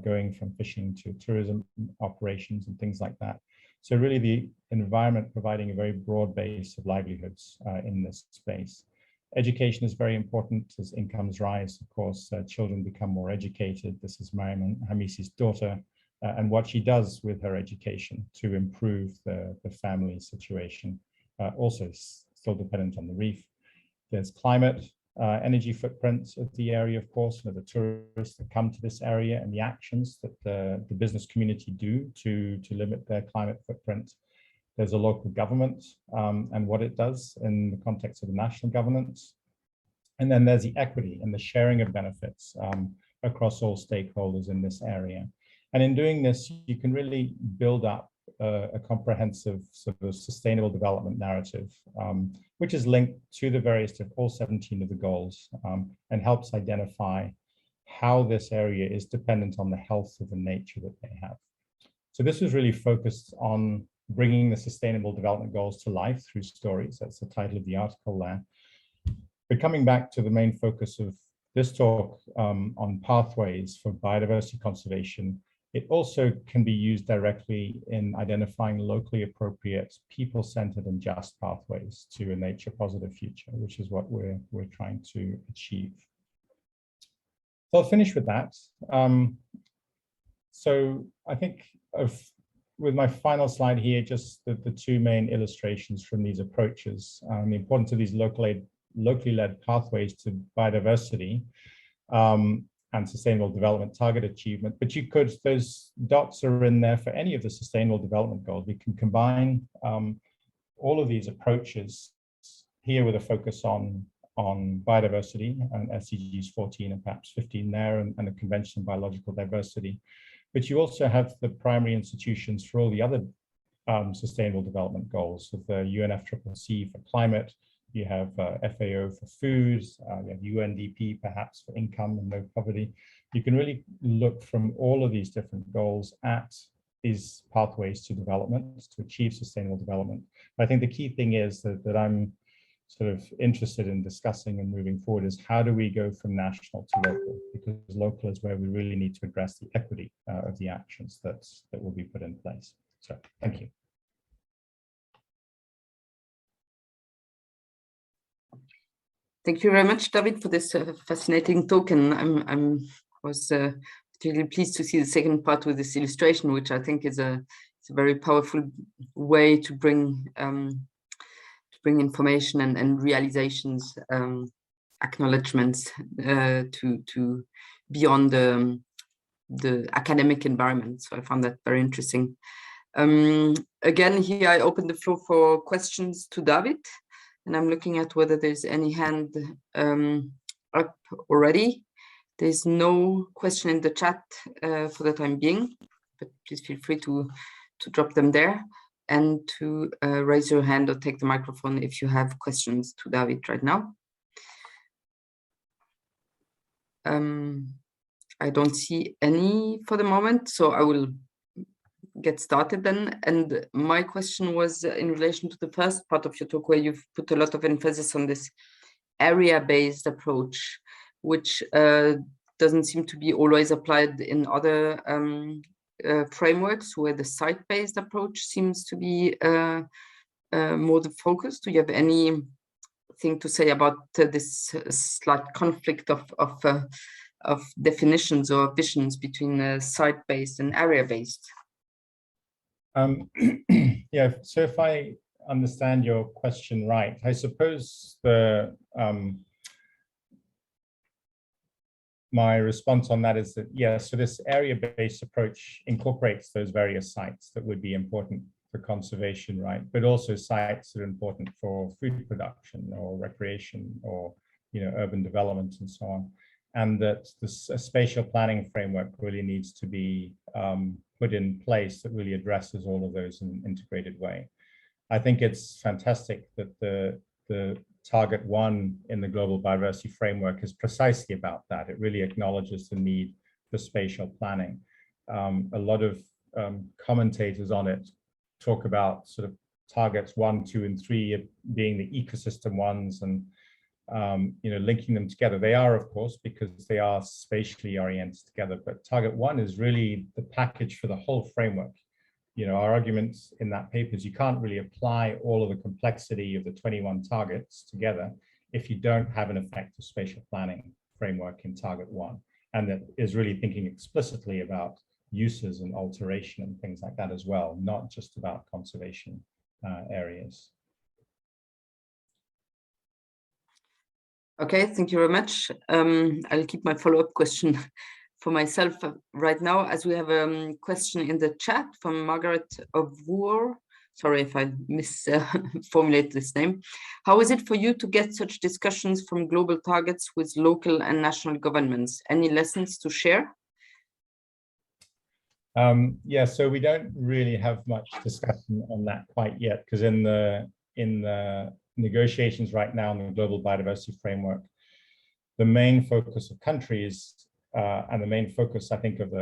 going from fishing to tourism operations and things like that. So really the environment providing a very broad base of livelihoods in this space. Education is very important as incomes rise. Of course, children become more educated. This is Mariam Hamisi's daughter and what she does with her education to improve the family situation. Also still dependent on the reef. There's climate, energy footprints of the area, of course, and the tourists that come to this area and the actions that the business community do to limit their climate footprint. There's a local government and what it does in the context of the national governance. And then there's the equity and the sharing of benefits across all stakeholders in this area. And in doing this, you can really build up a comprehensive sort of sustainable development narrative, which is linked to the various, all 17 of the goals, and helps identify how this area is dependent on the health of the nature that they have. So this was really focused on bringing the sustainable development goals to life through stories. That's the title of the article there. But coming back to the main focus of this talk on pathways for biodiversity conservation, it also can be used directly in identifying locally appropriate, people-centered and just pathways to a nature positive future, which is what we're trying to achieve. So I'll finish with that. So I think with my final slide here, just the two main illustrations from these approaches, the importance of these locally led pathways to biodiversity and sustainable development target achievement. But those dots are in there for any of the sustainable development goals. We can combine all of these approaches here with a focus on biodiversity and SDGs 14 and perhaps 15 there, and the Convention on Biological Diversity. But you also have the primary institutions for all the other sustainable development goals of the UNFCCC for climate. You have FAO for food, you have UNDP perhaps for income and no poverty. You can really look from all of these different goals at these pathways to development, to achieve sustainable development. But I think the key thing is that I'm sort of interested in discussing and moving forward is how do we go from national to local? Because local is where we really need to address the equity of the actions that will be put in place. So thank you. Thank you very much, David, for this fascinating talk. And I was particularly pleased to see the second part with this illustration, which I think is a very powerful way to bring information and realizations, acknowledgements to beyond the academic environment. So I found that very interesting. Again, here I open the floor for questions to David. And I'm looking at whether there's any hand up already. There's no question in the chat for the time being, but please feel free to drop them there and to raise your hand or take the microphone if you have questions to David right now. I don't see any for the moment, so I will get started then. And my question was in relation to the first part of your talk, where you've put a lot of emphasis on this area-based approach, which doesn't seem to be always applied in other frameworks, where the site-based approach seems to be more the focus. Do you have anything to say about this slight conflict of definitions or visions between site-based and area-based? Yeah, so if I understand your question right, I suppose my response on that is that, yeah, so this area-based approach incorporates those various sites that would be important for conservation, right? But also sites that are important for food production or recreation or, urban development and so on. And that the spatial planning framework really needs to be put in place that really addresses all of those in an integrated way. I think it's fantastic that the target 1 in the global biodiversity framework is precisely about that. It really acknowledges the need for spatial planning. A lot of commentators on it talk about sort of targets 1, 2, and 3 being the ecosystem ones, and linking them together. They are, of course, because they are spatially oriented together, but target 1 is really the package for the whole framework. Our arguments in that paper is you can't really apply all of the complexity of the 21 targets together if you don't have an effective spatial planning framework in target 1, and that is really thinking explicitly about uses and alteration and things like that as well, not just about conservation areas. Okay, thank you very much. I'll keep my follow-up question for myself right now, as we have a question in the chat from Margaret Obura. Sorry if I misformulate this name. How is it for you to get such discussions from global targets with local and national governments? Any lessons to share? Yeah, so we don't really have much discussion on that quite yet, because in the negotiations right now in the global biodiversity framework, the main focus of countries and the main focus, I think, of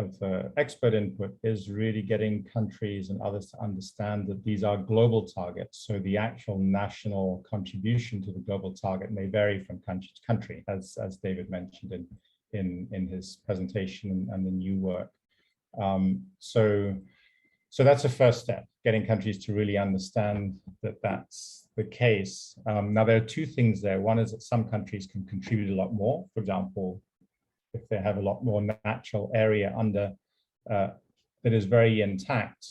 the expert input is really getting countries and others to understand that these are global targets. So the actual national contribution to the global target may vary from country to country, as David mentioned in his presentation and the new work. So that's a first step, getting countries to really understand that that's the case. Now, there are two things there. One is that some countries can contribute a lot more. For example, if they have a lot more natural area under that is very intact,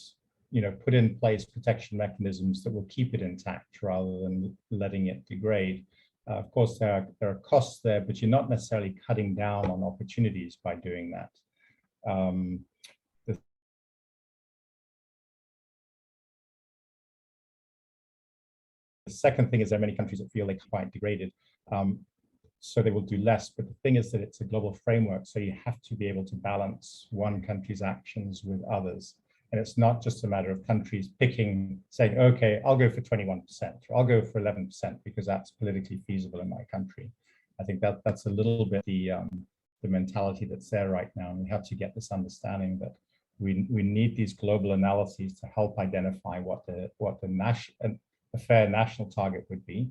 put in place protection mechanisms that will keep it intact rather than letting it degrade. Of course, there are costs there, but you're not necessarily cutting down on opportunities by doing that. The second thing is there are many countries that feel they're quite degraded, so they will do less. But the thing is that it's a global framework, so you have to be able to balance one country's actions with others. And it's not just a matter of countries saying, okay, I'll go for 21%, or I'll go for 11% because that's politically feasible in my country. I think that's a little bit the mentality that's there right now. And we have to get this understanding that we need these global analyses to help identify what a fair national target would be.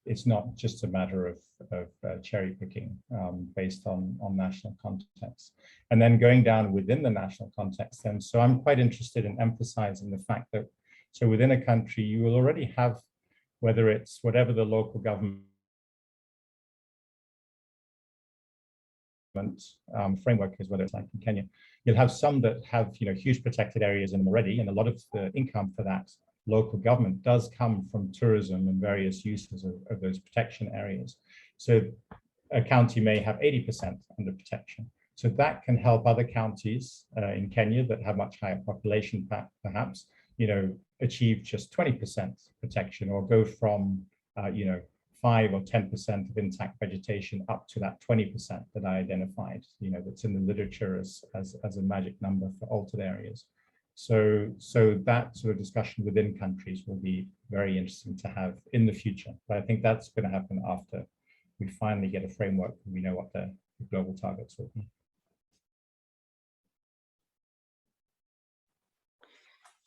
It's not just a matter of cherry picking based on national context. And then going down within the national context then, so I'm quite interested in emphasizing the fact that, so within a country, you will already have, whether it's whatever the local government framework is, whether it's like in Kenya, you'll have some that have huge protected areas in them already, and a lot of the income for that local government does come from tourism and various uses of those protection areas. So a county may have 80% under protection. So that can help other counties in Kenya that have much higher population perhaps, achieve just 20% protection, or go from 5 or 10% of intact vegetation up to that 20% that I identified, that's in the literature as a magic number for altered areas. So that sort of discussion within countries will be very interesting to have in the future. But I think that's going to happen after we finally get a framework and we know what the global targets will be.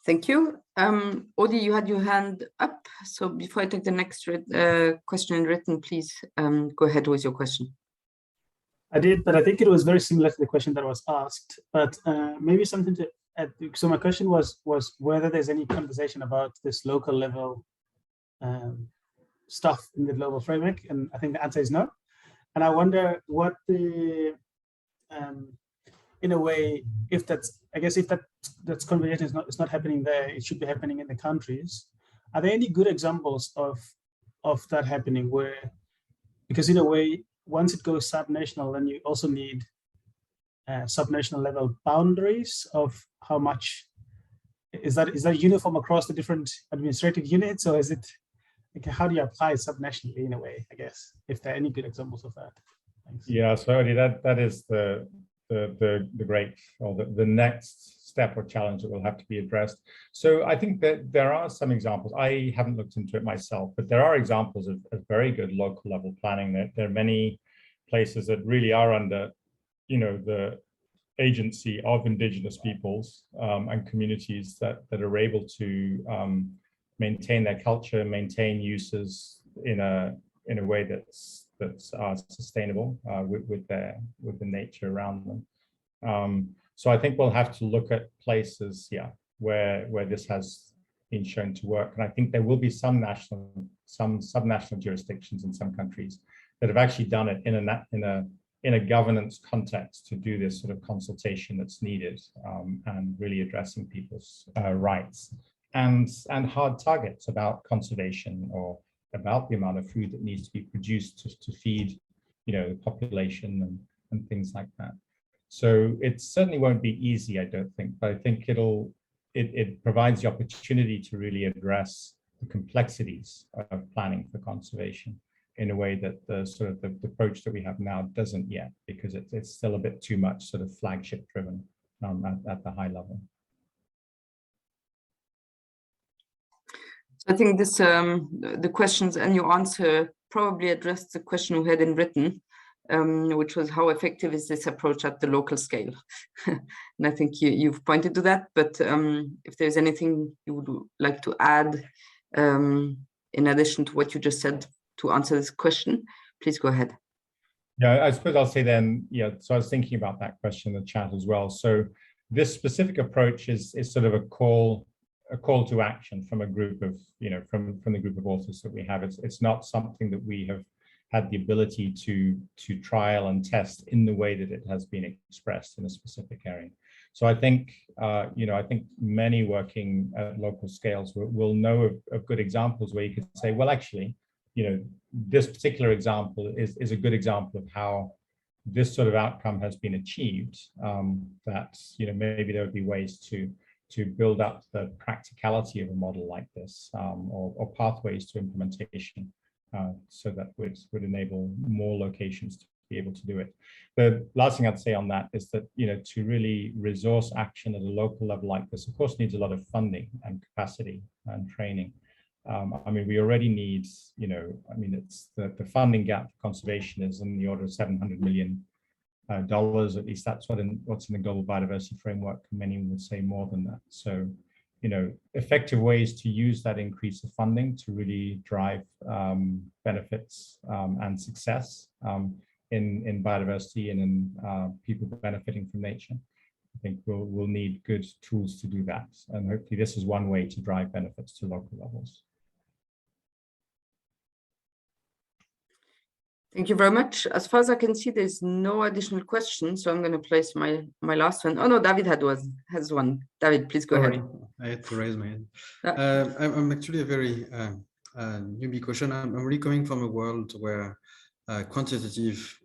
Thank you. Odi, you had your hand up. So before I take the next question in written, please go ahead with your question. I did, but I think it was very similar to the question that was asked, but maybe something to add. So my question was whether there's any conversation about this local level stuff in the global framework, and I think the answer is no. And I wonder what the, in a way, if that's, I guess if that's conversation is not happening there, it should be happening in the countries. Are there any good examples of that happening where, because in a way, once it goes subnational, then you also need subnational level boundaries of how much is that uniform across the different administrative units, or is it, okay, how do you apply it subnationally in a way, I guess, if there are any good examples of that? Thanks. Yeah, so that is the great, or the next step or challenge that will have to be addressed. So I think that there are some examples. I haven't looked into it myself, but there are examples of very good local level planning. There are many places that really are under, the agency of indigenous peoples and communities that are able to maintain their culture, maintain uses in a way that's sustainable with the nature around them. So I think we'll have to look at places, where this has been shown to work, and I think there will be some subnational jurisdictions in some countries that have actually done it in a governance context to do this sort of consultation that's needed and really addressing people's rights and hard targets about conservation or about the amount of food that needs to be produced to feed, the population and things like that. So it certainly won't be easy, I don't think, but I think it provides the opportunity to really address the complexities of planning for conservation in a way that the approach that we have now doesn't yet, because it's still a bit too much sort of flagship driven at the high level. I think this the questions and your answer probably addressed the question we had in written. which was how effective is this approach at the local scale? And I think you've pointed to that, but if there's anything you would like to add in addition to what you just said to answer this question, please go ahead. Yeah, I suppose I'll say then, yeah, so I was thinking about that question in the chat as well. So this specific approach is sort of a call to action from a group of, from the group of authors that we have. It's not something that we have had the ability to trial and test in the way that it has been expressed in a specific area. So I think, I think many working at local scales will know of good examples where you could say, well, actually, this particular example is a good example of how this sort of outcome has been achieved, that, maybe there would be ways to build up the practicality of a model like this, or pathways to implementation, so that would enable more locations to be able to do it. The last thing I'd say on that is that, to really resource action at a local level like this, of course, needs a lot of funding and capacity and training. I mean, we already need, it's the funding gap for conservation is in the order of $700 million. At least that's what's in the global biodiversity framework. Many would say more than that. So, effective ways to use that increase of funding to really drive benefits and success in biodiversity and in people benefiting from nature. I think we'll need good tools to do that. And hopefully this is one way to drive benefits to local levels. Thank you very much. As far as I can see, there's no additional questions, so I'm going to place my last one. Oh no, David has one. David, please go ahead. I had to raise my hand. I'm actually a very newbie question. I'm really coming from a world where quantitative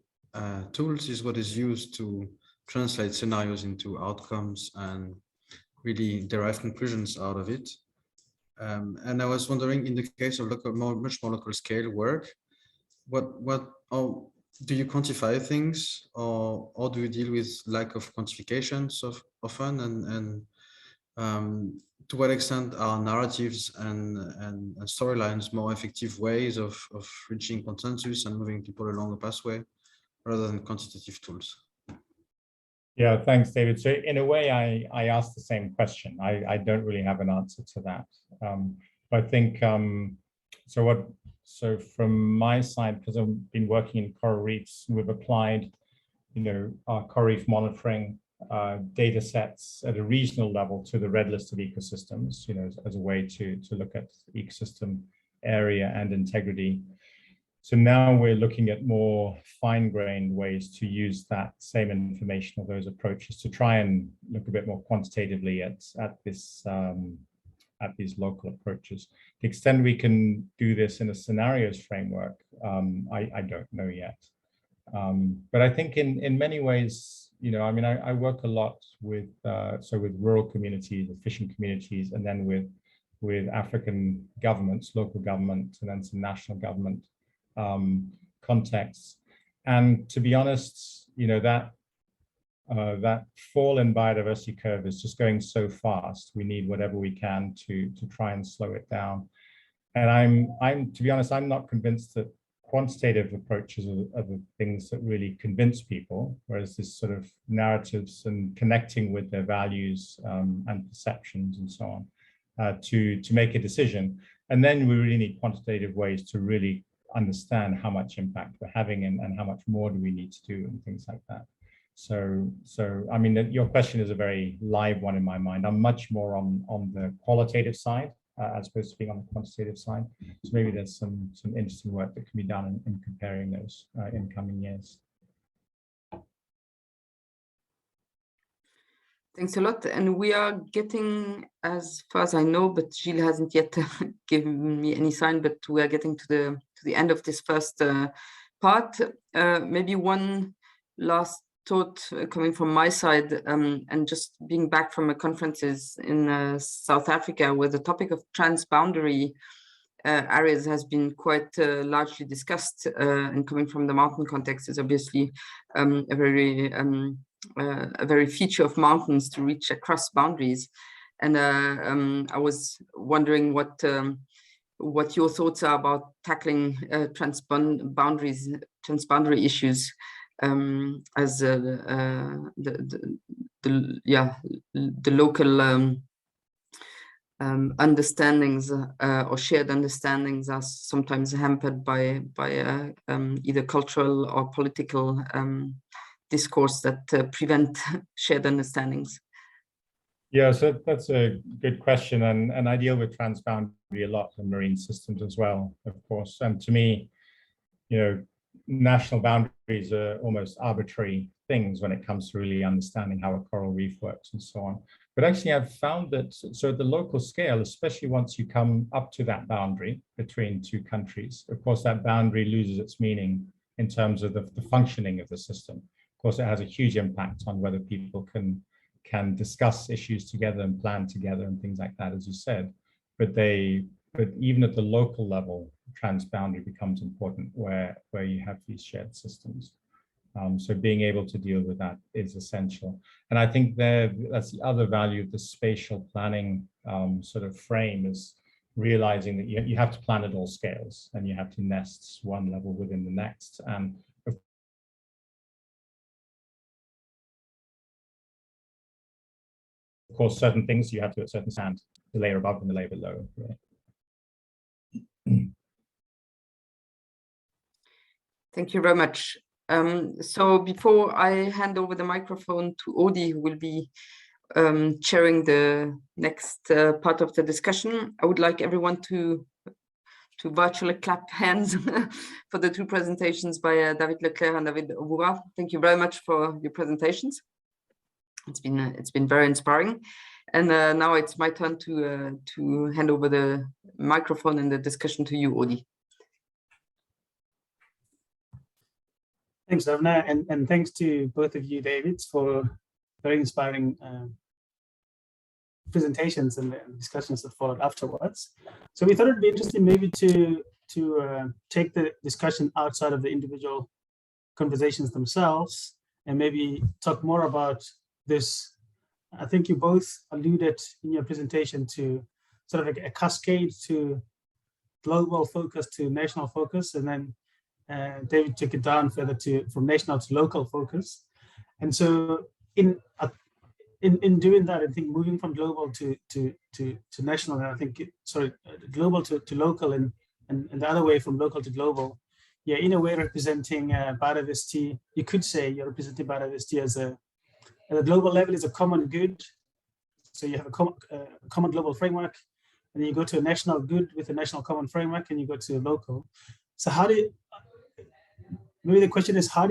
tools is what is used to translate scenarios into outcomes and really derive conclusions out of it. And I was wondering, in the case of much more local scale work, how do you quantify things, or do you deal with lack of quantification so often, and to what extent are narratives and storylines more effective ways of reaching consensus and moving people along a pathway rather than quantitative tools? Yeah, thanks, David. So in a way, I asked the same question. I don't really have an answer to that. I think, so from my side, because I've been working in coral reefs, we've applied, our coral reef monitoring data sets at a regional level to the red listed ecosystems, as a way to look at ecosystem area and integrity. So now we're looking at more fine-grained ways to use that same information or those approaches to try and look a bit more quantitatively at these local approaches. The extent we can do this in a scenarios framework, I don't know yet. But I think in many ways, I work a lot with rural communities, with fishing communities, and then with African governments, local government, and then some national government contexts. And to be honest, that fall in biodiversity curve is just going so fast. We need whatever we can to try and slow it down. And I'm to be honest, I'm not convinced that quantitative approaches are the things that really convince people, whereas this sort of narratives and connecting with their values and perceptions and so on to make a decision. And then we really need quantitative ways to really understand how much impact we're having and how much more do we need to do and things like that. So I mean, your question is a very live one in my mind. I'm much more on the qualitative side as opposed to being on the quantitative side. So maybe there's some interesting work that can be done in comparing those in coming years. Thanks a lot. And we are getting, as far as I know, but Gilles hasn't yet given me any sign, but we are getting to the end of this first part. Maybe one last thought coming from my side, and just being back from a conferences in South Africa, where the topic of transboundary areas has been quite largely discussed, and coming from the mountain context is obviously a very feature of mountains to reach across boundaries. And I was wondering what what your thoughts are about tackling transboundary issues as the local understandings or shared understandings are sometimes hampered by either cultural or political discourse that prevent shared understandings. Yeah, so that's a good question, and I deal with transboundary a lot in marine systems as well, of course. And to me, you know, national boundaries are almost arbitrary things when it comes to really understanding how a coral reef works and so on. But actually, I've found that, so at the local scale, especially once you come up to that boundary between two countries, of course, that boundary loses its meaning in terms of the functioning of the system. Of course, it has a huge impact on whether people can discuss issues together and plan together and things like that, as you said. But even at the local level, transboundary becomes important where you have these shared systems. So being able to deal with that is essential. And I think that's the other value of the spatial planning sort of frame, is realizing that you have to plan at all scales and you have to nest one level within the next. And of course, certain things you have to at certain stand, the layer above and the layer below. Right? Thank you very much. So before I hand over the microphone to Odi, who will be chairing the next part of the discussion, I would like everyone to virtually clap hands for the two presentations by David Leclere and David Obura. Thank you very much for your presentations. It's been very inspiring. And now it's my turn to hand over the microphone and the discussion to you, Odi. Thanks, Davna, and thanks to both of you, David, for very inspiring presentations and discussions that followed afterwards. So we thought it'd be interesting maybe to take the discussion outside of the individual conversations themselves and maybe talk more about this. I think you both alluded in your presentation to sort of a cascade to global focus to national focus, and then David took it down further from national to local focus. And so in doing that, I think moving from global to national, and I think global to local, and the other way from local to global, yeah, in a way representing biodiversity. You could say you're representing biodiversity as at a global level is a common good. So you have a common global framework, and then you go to a national good with a national common framework, and you go to local. So maybe the question is, how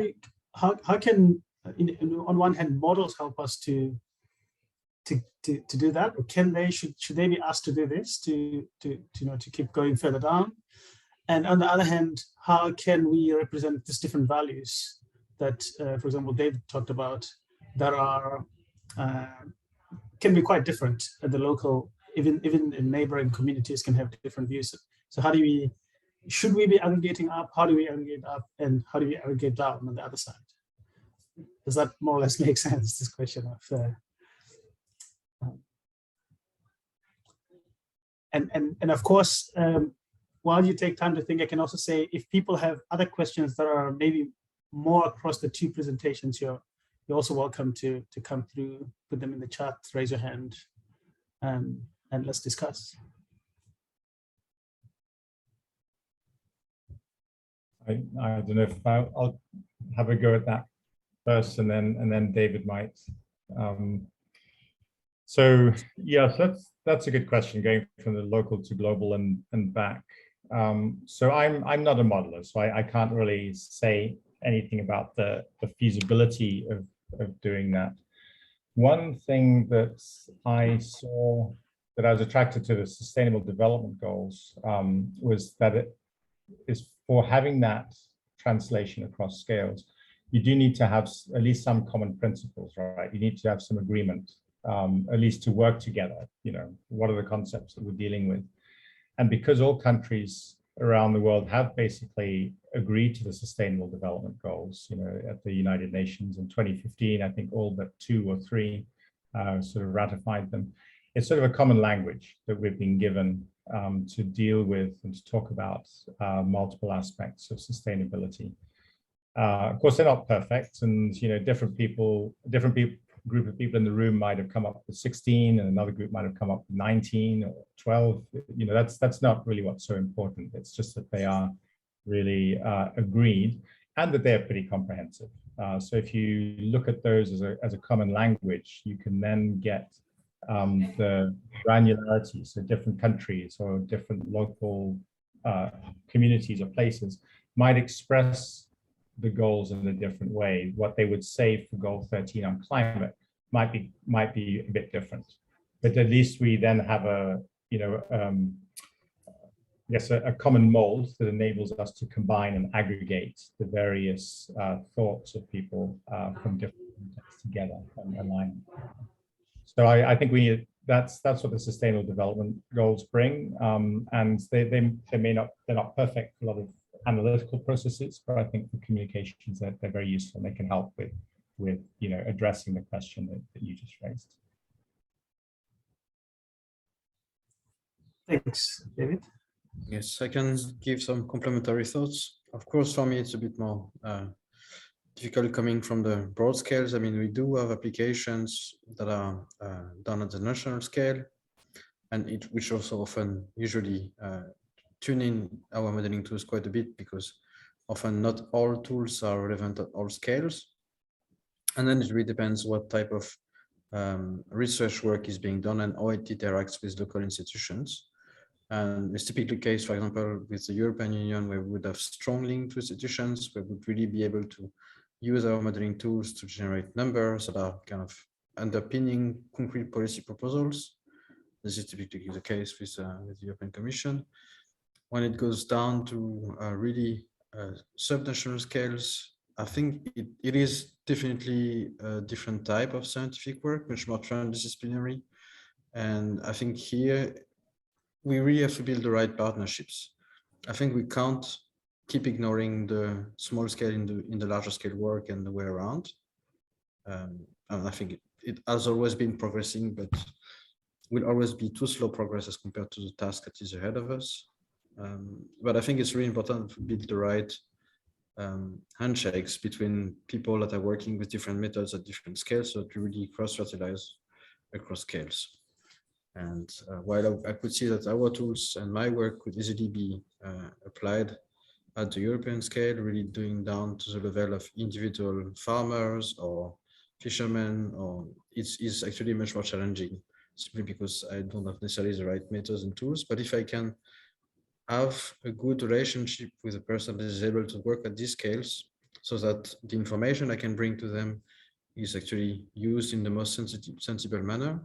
can, on one hand, models help us to do that, or should they be asked to do this to keep going further down? And on the other hand, how can we represent these different values that, for example, David talked about, that are can be quite different at the local, even in neighboring communities can have different views. So how do we? Should we be aggregating up? How do we aggregate up? And how do we aggregate down on the other side? Does that more or less make sense, this question of... And of course, while you take time to think, I can also say, if people have other questions that are maybe more across the two presentations, you're also welcome to come through, put them in the chat, raise your hand, and let's discuss. I don't know if I'll have a go at that first, and then David might. So yeah, so that's a good question, going from the local to global and back. So I'm not a modeler, so I can't really say anything about the feasibility of doing that. One thing that I saw that I was attracted to the Sustainable Development Goals was that it is, for having that translation across scales, you do need to have at least some common principles, right? You need to have some agreement, at least to work together. What are the concepts that we're dealing with? And because all countries around the world have basically agreed to the Sustainable Development Goals, at the United Nations in 2015, I think all but 2 or 3 sort of ratified them. it's sort of a common language that we've been given to deal with and to talk about multiple aspects of sustainability. Of course, they're not perfect, and different group of people in the room might have come up with 16, and another group might have come up with 19 or 12. That's not really what's so important. It's just that they are really agreed, and that they're pretty comprehensive. So if you look at those as a common language, you can then get the granularity. So different countries or different local communities or places might express the goals in a different way. What they would say for goal 13 on climate might be a bit different, but at least we then have a common mold that enables us to combine and aggregate the various thoughts of people from different contexts together and align. So I think that's what the Sustainable Development Goals bring, and they're not perfect for a lot of analytical processes, but I think for communications they're very useful, and they can help with addressing the question that you just raised. Thanks, David. Yes, I can give some complementary thoughts. Of course, for me, it's a bit more difficult coming from the broad scales. I mean, we do have applications that are done at the national scale, and which also often usually tune in our modeling tools quite a bit, because often not all tools are relevant at all scales. And then it really depends what type of research work is being done and how it interacts with local institutions. And it's typically the case, for example, with the European Union, where we would have strong link to institutions, where we would really be able to use our modeling tools to generate numbers that are kind of underpinning concrete policy proposals. This is typically the case with the European Commission. When it goes down to really subnational scales, I think it is definitely a different type of scientific work, much more transdisciplinary. And I think here we really have to build the right partnerships. I think we can't keep ignoring the small scale in the larger scale work and the way around. And I think it has always been progressing, but will always be too slow progress as compared to the task that is ahead of us. But I think it's really important to build the right handshakes between people that are working with different methods at different scales, so to really cross-fertilize across scales. And while I could see that our tools and my work could easily be applied at the European scale, really doing down to the level of individual farmers or fishermen, or it's actually much more challenging, simply because I don't have necessarily the right methods and tools. But if I can have a good relationship with a person that is able to work at these scales, so that the information I can bring to them is actually used in the most sensible manner,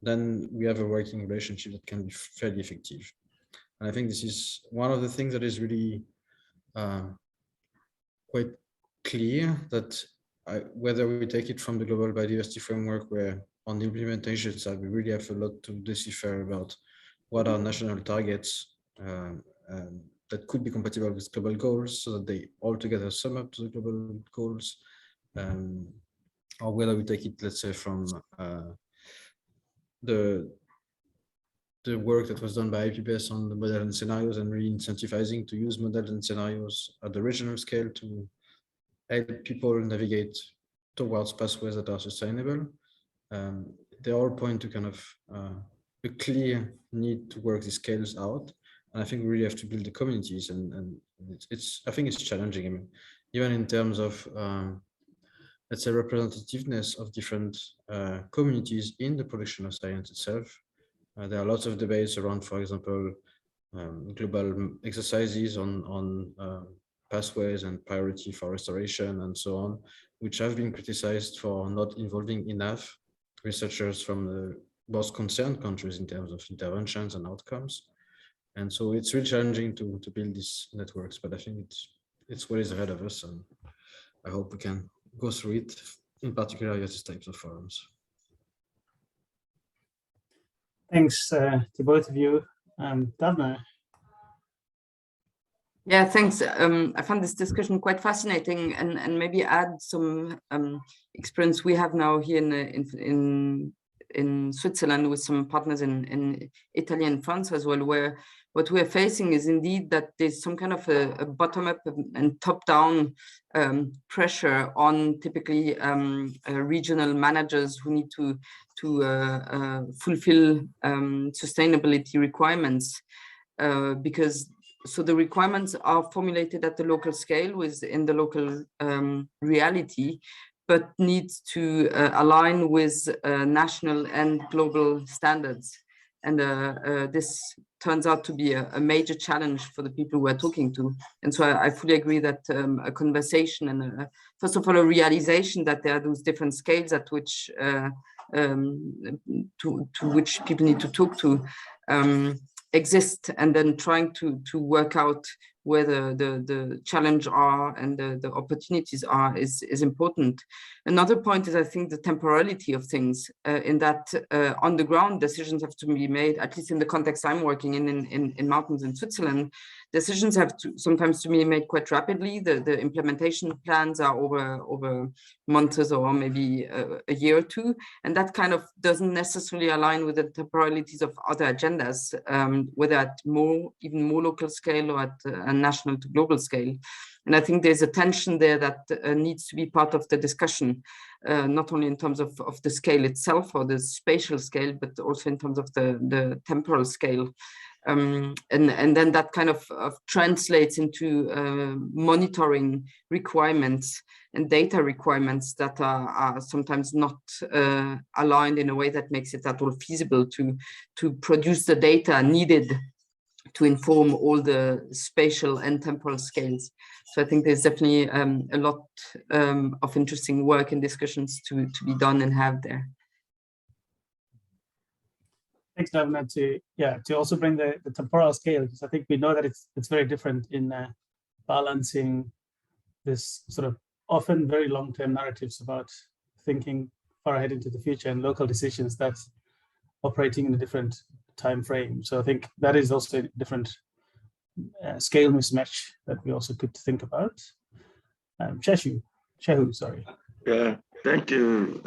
then we have a working relationship that can be fairly effective. And I think this is one of the things that is really quite clear, that whether we take it from the global biodiversity framework, where on the implementation side, we really have a lot to decipher about what are national targets that could be compatible with global goals, so that they all together sum up to the global goals, or whether we take it, let's say, from the work that was done by IPBES on the model and scenarios, and really incentivizing to use models and scenarios at the regional scale to help people navigate towards pathways that are sustainable. They all point to kind of a clear need to work these scales out. And I think we really have to build the communities, and I think it's challenging. I mean, even in terms of let's say representativeness of different communities in the production of science itself. There are lots of debates around, for example, global exercises on pathways and priority for restoration and so on, which have been criticized for not involving enough researchers from the most concerned countries in terms of interventions and outcomes. And so it's really challenging to build these networks, but I think it's what is ahead of us, and I hope we can go through it, in particular at these types of forums. Thanks to both of you. Daphne. Yeah, thanks. I found this discussion quite fascinating, and maybe add some experience we have now here in in Switzerland with some partners in Italy and France as well, where what we're facing is indeed that there's some kind of a bottom-up and top-down pressure on typically regional managers who need to fulfill sustainability requirements, because so the requirements are formulated at the local scale within the local reality, but needs to align with national and global standards. And this turns out to be a major challenge for the people we're talking to. And so I fully agree that a conversation and first of all, a realization that there are those different scales at which to which people need to talk to exist, and then trying to work out where the challenge are and the opportunities are is important. Another point is, I think, the temporality of things, in that on the ground decisions have to be made, at least in the context I'm working in mountains in Switzerland. Decisions have to sometimes to be made quite rapidly. The implementation plans are over months or maybe a year or two, and that kind of doesn't necessarily align with the temporalities of other agendas, whether at even more local scale or at a national to global scale. And I think there's a tension there that needs to be part of the discussion, not only in terms of the scale itself or the spatial scale, but also in terms of the temporal scale. And then that kind of translates into monitoring requirements and data requirements that are sometimes not aligned in a way that makes it at all feasible to produce the data needed to inform all the spatial and temporal scales. So I think there's definitely a lot of interesting work and discussions to be done and have there. Thanks, Davina, to also bring the temporal scale, because I think we know that it's very different in balancing this sort of often very long-term narratives about thinking far ahead into the future and local decisions that's operating in a different time frame. So I think that is also a different scale mismatch that we also could think about. Shehu, sorry. Yeah, thank you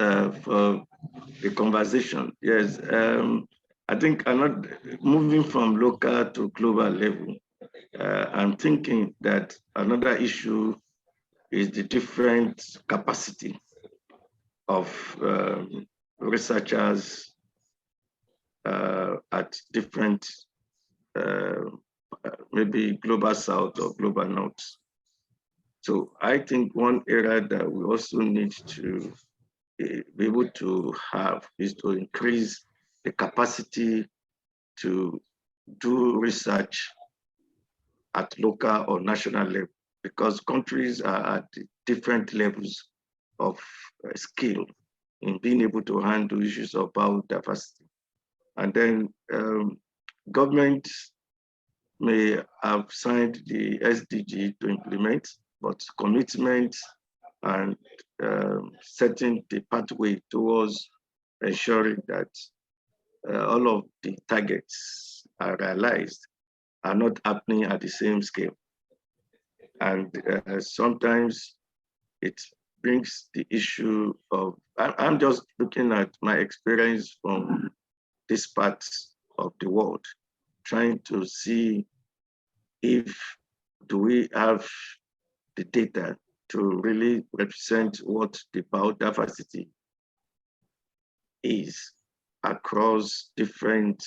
for the conversation. Yes, I think I'm not moving from local to global level. I'm thinking that another issue is the different capacity of researchers at different, maybe global south or global north. So I think one area that we also need to be able to have is to increase the capacity to do research at local or national level, because countries are at different levels of skill in being able to handle issues of biodiversity. And then government may have signed the SDG to implement, but commitment and setting the pathway towards ensuring that all of the targets are realized are not happening at the same scale. And sometimes it brings the issue of, I'm just looking at my experience from this part of the world, trying to see if do we have the data to really represent what the biodiversity is across different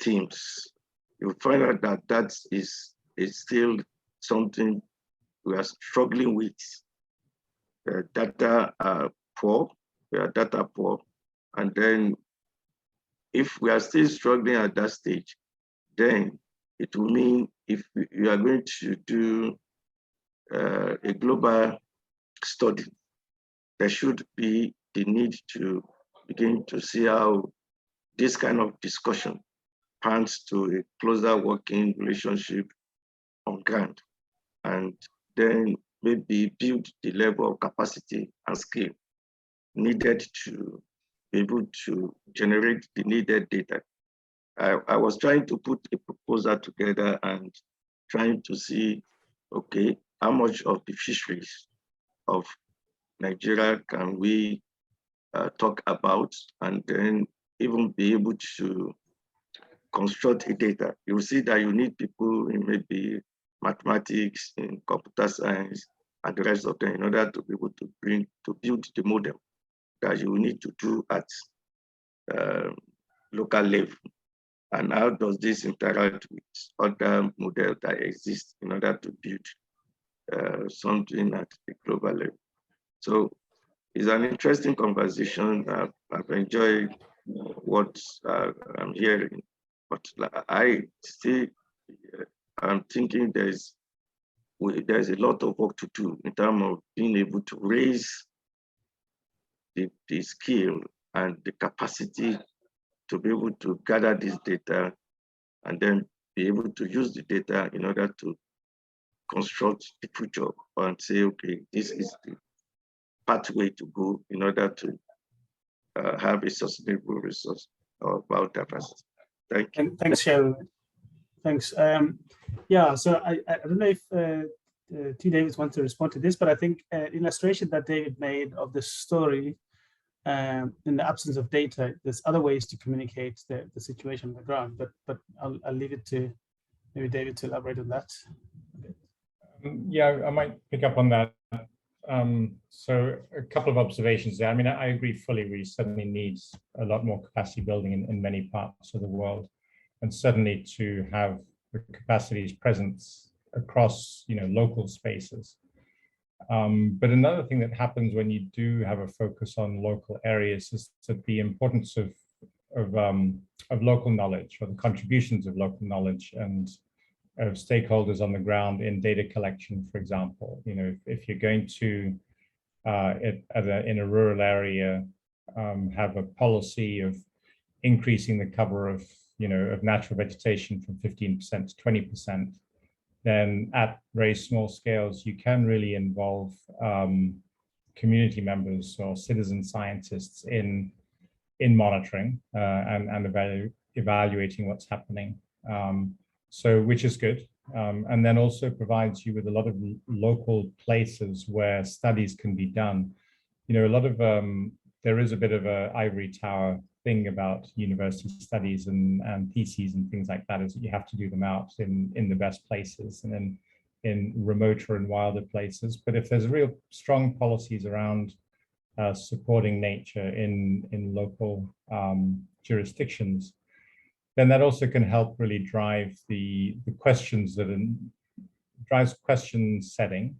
teams. You'll find out that that is still something we are struggling with. Data are poor, we are data poor. And then if we are still struggling at that stage, then it will mean if you are going to do a global study, there should be the need to begin to see how this kind of discussion pans to a closer working relationship on ground, and then maybe build the level of capacity and skill needed to be able to generate the needed data. I was trying to put a proposal together and trying to see, okay, how much of the fisheries of Nigeria can we talk about, and then even be able to construct a data. You will see that you need people in maybe mathematics, in computer science, and the rest of them in order to be able to build the model that you need to do at local level. And how does this interact with other models that exist in order to build something at the global level? So it's an interesting conversation. I've enjoyed what I'm hearing, but I still, I'm thinking there's a lot of work to do in terms of being able to raise the skill and the capacity to be able to gather this data and then be able to use the data in order to construct the future and say, okay, this is the pathway to go in order to have a sustainable resource of biodiversity. Thank you. And thanks, Sheldon. Thanks. Yeah, so I don't know if T. Davids wants to respond to this, but I think illustration that David made of the story in the absence of data, there's other ways to communicate the situation on the ground, but I'll leave it to maybe David to elaborate on that. Yeah, I might pick up on that. So a couple of observations there. I mean, I agree fully. We certainly need a lot more capacity building in many parts of the world, and certainly to have the capacities presence across, local spaces. But another thing that happens when you do have a focus on local areas is that the importance of local knowledge, or the contributions of local knowledge and of stakeholders on the ground in data collection, for example. If you're going to in a rural area have a policy of increasing the cover of natural vegetation from 15% to 20%, then at very small scales you can really involve community members or citizen scientists in monitoring and evaluating what's happening. So which is good, and then also provides you with a lot of local places where studies can be done. A lot of there is a bit of a ivory tower thing about university studies and theses and things like that, is that you have to do them out in the best places and then in remoter and wilder places. But if there's real strong policies around supporting nature in local jurisdictions, then that also can help really drive the questions drives question setting,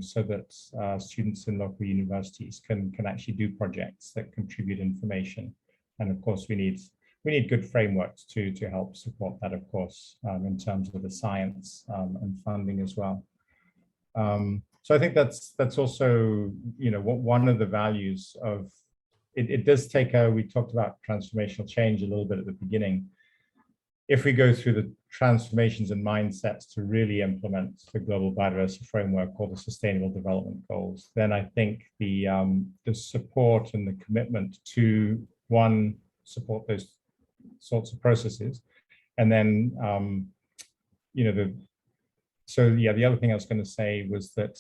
so that students in local universities can actually do projects that contribute information. And of course, we need good frameworks to help support that, of course, in terms of the science and funding as well. So I think that's also one of the values of it. It does take we talked about transformational change a little bit at the beginning. If we go through the transformations and mindsets to really implement the global biodiversity framework or the sustainable development goals, then I think the support and the commitment to support those sorts of processes, and then the other thing I was going to say was that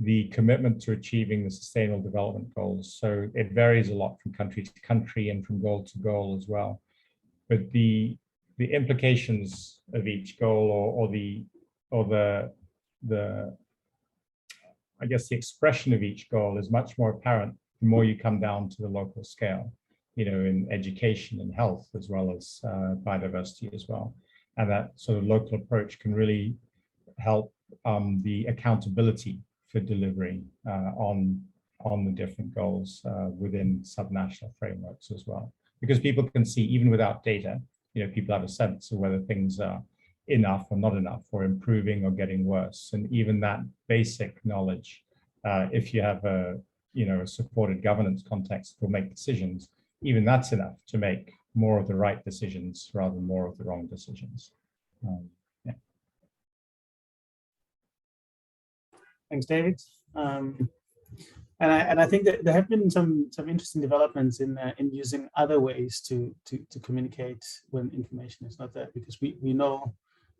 the commitment to achieving the sustainable development goals. So it varies a lot from country to country and from goal to goal as well, but the implications of each goal or the I guess the expression of each goal is much more apparent the more you come down to the local scale, in education and health, as well as biodiversity as well. And that sort of local approach can really help the accountability for delivery on the different goals within subnational frameworks as well. Because people can see, even without data, people have a sense of whether things are enough or not enough, or improving or getting worse. And even that basic knowledge, if you have a supported governance context to make decisions, even that's enough to make more of the right decisions rather than more of the wrong decisions. Yeah. Thanks, David. And I think that there have been some interesting developments in using other ways to communicate when information is not there, because we know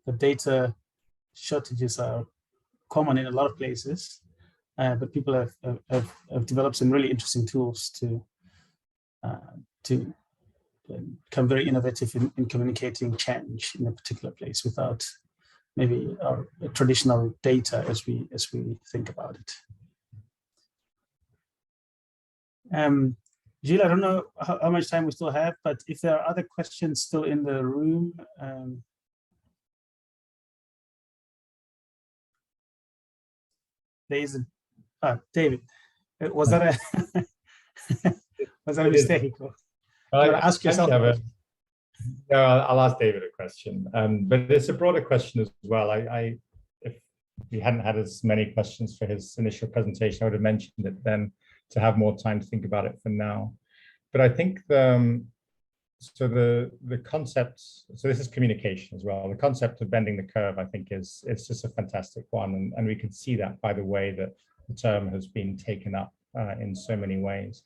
that data shortages are common in a lot of places, but people have developed some really interesting tools to become very innovative in communicating change in a particular place without maybe our traditional data as we think about it. Gilles, I don't know how much time we still have, but if there are other questions still in the room, there is David. Was that a was that a mistake? Ask yourself. No, I'll ask David a question, but it's a broader question as well. If we hadn't had as many questions for his initial presentation, I would have mentioned it then to have more time to think about it for now. But I think the concept, so this is communication as well. The concept of bending the curve, I think, it's just a fantastic one, and we can see that by the way that the term has been taken up in so many ways.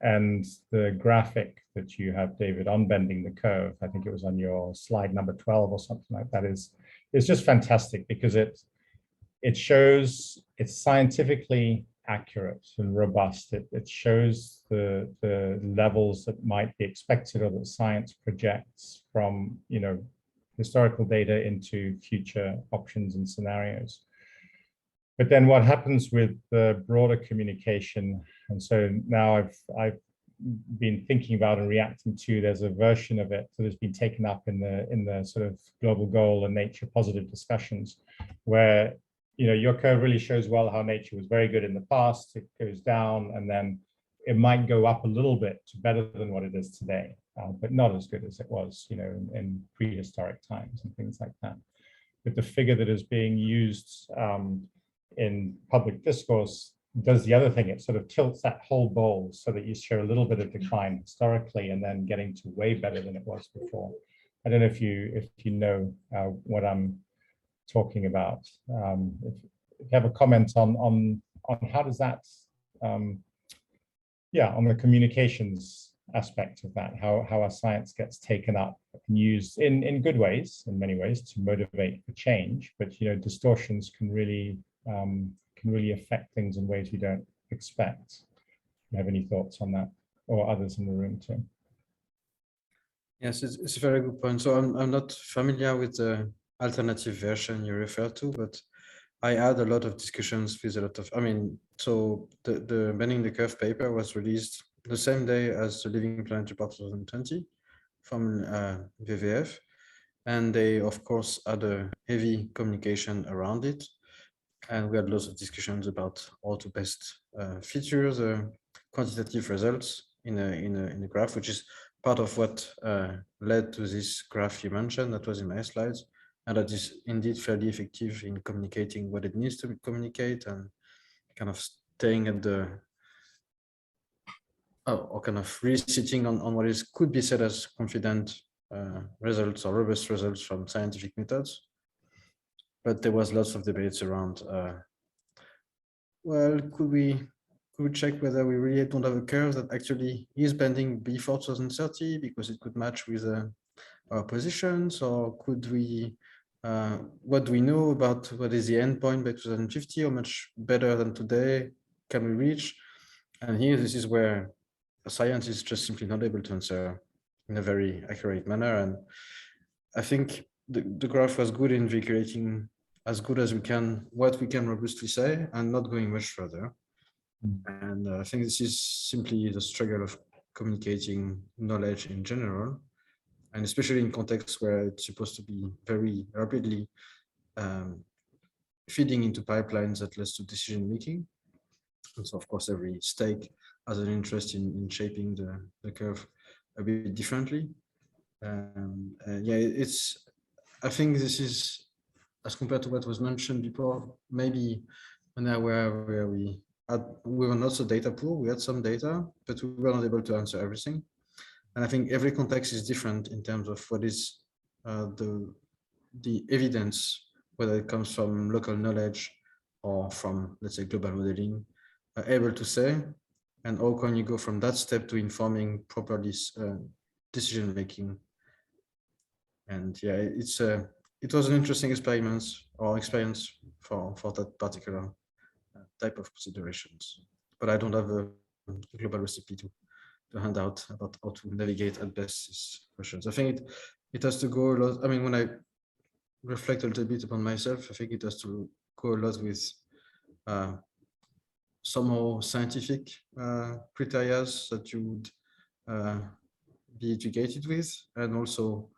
And the graphic that you have, David, on bending the curve, I think it was on your slide number 12 or something like that, is just fantastic because it shows it's scientifically accurate and robust. It shows the levels that might be expected or that science projects from, you know, historical data into future options and scenarios. But then what happens with the broader communication, and so now I've been thinking about and reacting to, there's a version of it that has been taken up in the sort of global goal and nature positive discussions, where, you know, your curve really shows well how nature was very good in the past. It goes down and then it might go up a little bit to better than what it is today, but not as good as it was, you know, in prehistoric times and things like that. But the figure that is being used in public discourse does the other thing. It sort of tilts that whole bowl so that you show a little bit of decline historically and then getting to way better than it was before. I don't know if you know what I'm talking about. If you have a comment on how does that, on the communications aspect of that, how our science gets taken up and used in good ways, in many ways, to motivate for change, but, you know, distortions can really affect things in ways we don't expect. Do you have any thoughts on that, or others in the room too? Yes, it's a very good point. So I'm not familiar with the alternative version you refer to, but I had a lot of discussions with a lot of, so the Bending the Curve paper was released the same day as the Living Planet Report 2020 from WWF. And they, of course, had a heavy communication around it. And we had lots of discussions about how to best feature the quantitative results in a graph, which is part of what led to this graph you mentioned that was in my slides, and that is indeed fairly effective in communicating what it needs to communicate and kind of staying at the, or kind of really sitting on what could be said as confident results or robust results from scientific methods. But there was lots of debates around, well, could we check whether we really don't have a curve that actually is bending before 2030 because it could match with our positions, or could we, what do we know about what is the end point by 2050, how much better than today can we reach? And here, this is where science is just simply not able to answer in a very accurate manner. And I think the graph was good in veiculating as good as we can what we can robustly say and not going much further. And I think this is simply the struggle of communicating knowledge in general, and especially in contexts where it's supposed to be very rapidly feeding into pipelines that leads to decision making. And so, of course, every stake has an interest in shaping the curve a bit differently. I think this is, as compared to what was mentioned before, maybe an area where we were not so data poor. We had some data, but we were not able to answer everything. And I think every context is different in terms of what is the evidence, whether it comes from local knowledge or from, let's say, global modeling, able to say, and how can you go from that step to informing properly decision making. And yeah, it was an interesting experience for that particular type of considerations. But I don't have a global recipe to handout about how to navigate at best these questions. I think it has to go a lot. I mean, when I reflect a little bit upon myself, I think it has to go a lot with some more scientific criteria that you would be educated with, and also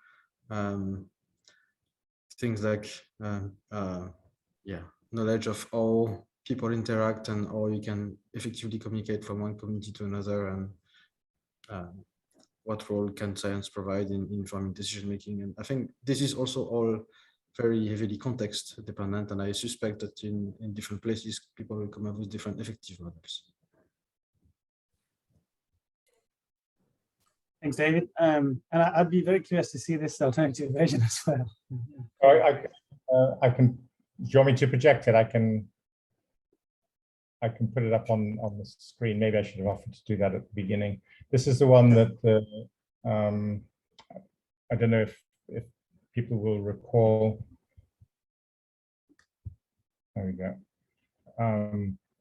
things like knowledge of how people interact and how you can effectively communicate from one community to another, and what role can science provide in informing decision making. And I think this is also all very heavily context dependent, and I suspect that in different places people will come up with different effective models. Thanks, David. And I'd be very curious to see this alternative version as well. I can. Do you want me to project it? I can put it up on the screen. Maybe I should have offered to do that at the beginning. This is the one that I don't know if people will recall. There we go.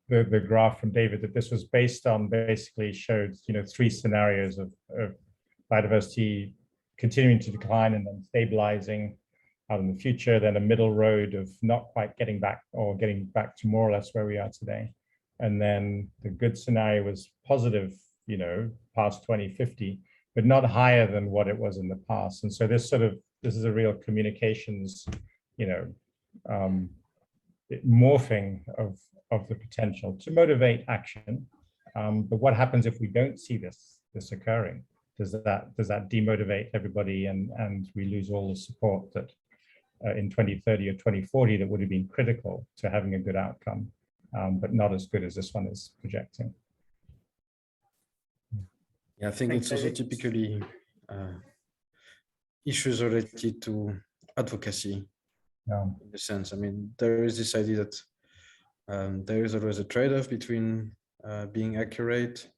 The graph from David, that this was based on, basically showed, you know, 3 scenarios of biodiversity continuing to decline and then stabilizing out in the future, then a middle road of not quite getting back, or getting back to more or less where we are today. And then the good scenario was positive, you know, past 2050, but not higher than what it was in the past. And so this is a real communications, you know, morphing of the potential to motivate action. But what happens if we don't see this occurring? Does that demotivate everybody, and we lose all the support that in 2030 or 2040 that would have been critical to having a good outcome, but not as good as this one is projecting? Yeah, I think it's also typically issues related to advocacy. In the sense, I mean, there is this idea that there is always a trade-off between being accurate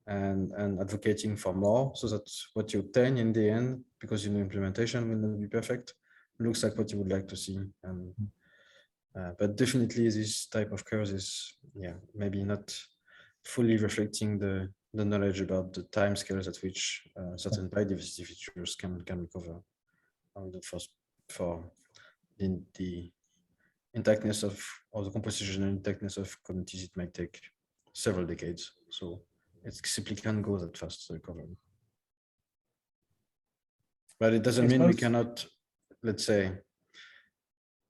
and advocating for more, so that what you obtain in the end, because you know implementation will not be perfect, looks like what you would like to see. And but definitely this type of curves is maybe not fully reflecting the knowledge about the timescales at which certain biodiversity features can recover. For in the intactness of the composition and intactness of communities, it might take several decades. So it simply can't go that fast to recover. But it doesn't mean we cannot, let's say,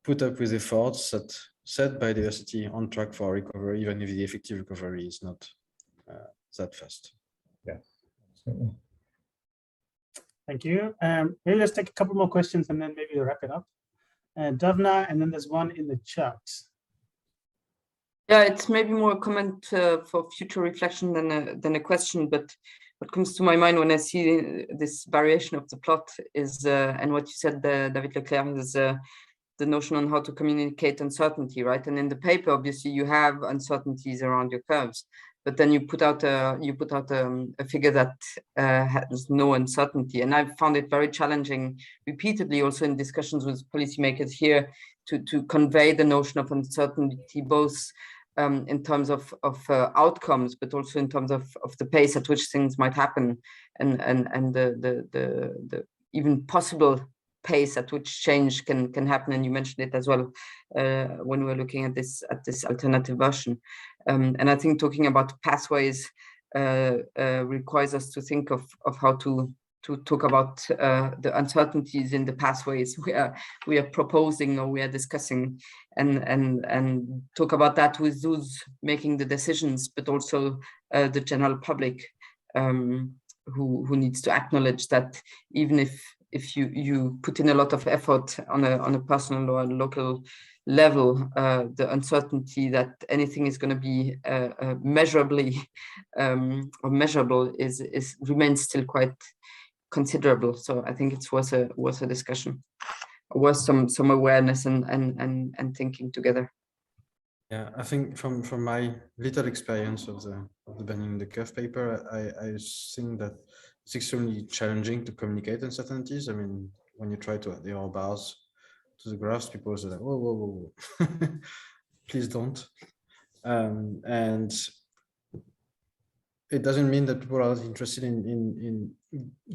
put up with efforts that set biodiversity on track for recovery, even if the effective recovery is not that fast. Yeah, absolutely. Thank you. Maybe let's take a couple more questions and then maybe we'll wrap it up. Davna, and then there's one in the chat. Yeah, it's maybe more a comment for future reflection than a question, but what comes to my mind when I see this variation of the plot is, and what you said, David Leclere, is the notion on how to communicate uncertainty, right? And in the paper, obviously, you have uncertainties around your curves, but then you put out a figure that has no uncertainty. And I've found it very challenging repeatedly, also in discussions with policymakers here, to convey the notion of uncertainty, both in terms of outcomes, but also in terms of the pace at which things might happen, and the even possible pace at which change can happen. And you mentioned it as well when we were looking at this alternative version. And I think talking about pathways requires us to think of how to talk about the uncertainties in the pathways we are proposing or we are discussing, and talk about that with those making the decisions, but also the general public who needs to acknowledge that even if you put in a lot of effort on a personal or a local level, the uncertainty that anything is going to be measurably or measurable remains still quite considerable. So I think it's worth a discussion, worth some awareness and thinking together. Yeah, I think from my little experience of the bending the curve paper, I think that it's extremely challenging to communicate uncertainties. I mean, when you try to add the error bars to the graphs, people say like, whoa, please don't. And it doesn't mean that people are interested in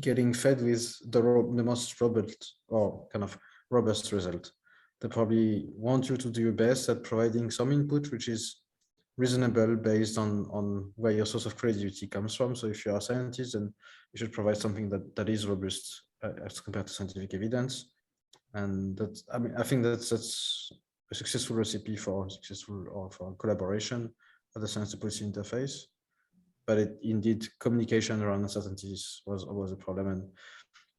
getting fed with the most robust or kind of robust result. They probably want you to do your best at providing some input which is reasonable based on where your source of credibility comes from. So if you are a scientist, then you should provide something that is robust as compared to scientific evidence. And that's, I mean, I think that's a successful recipe for for collaboration at the science to policy interface. But indeed, communication around uncertainties was a problem. And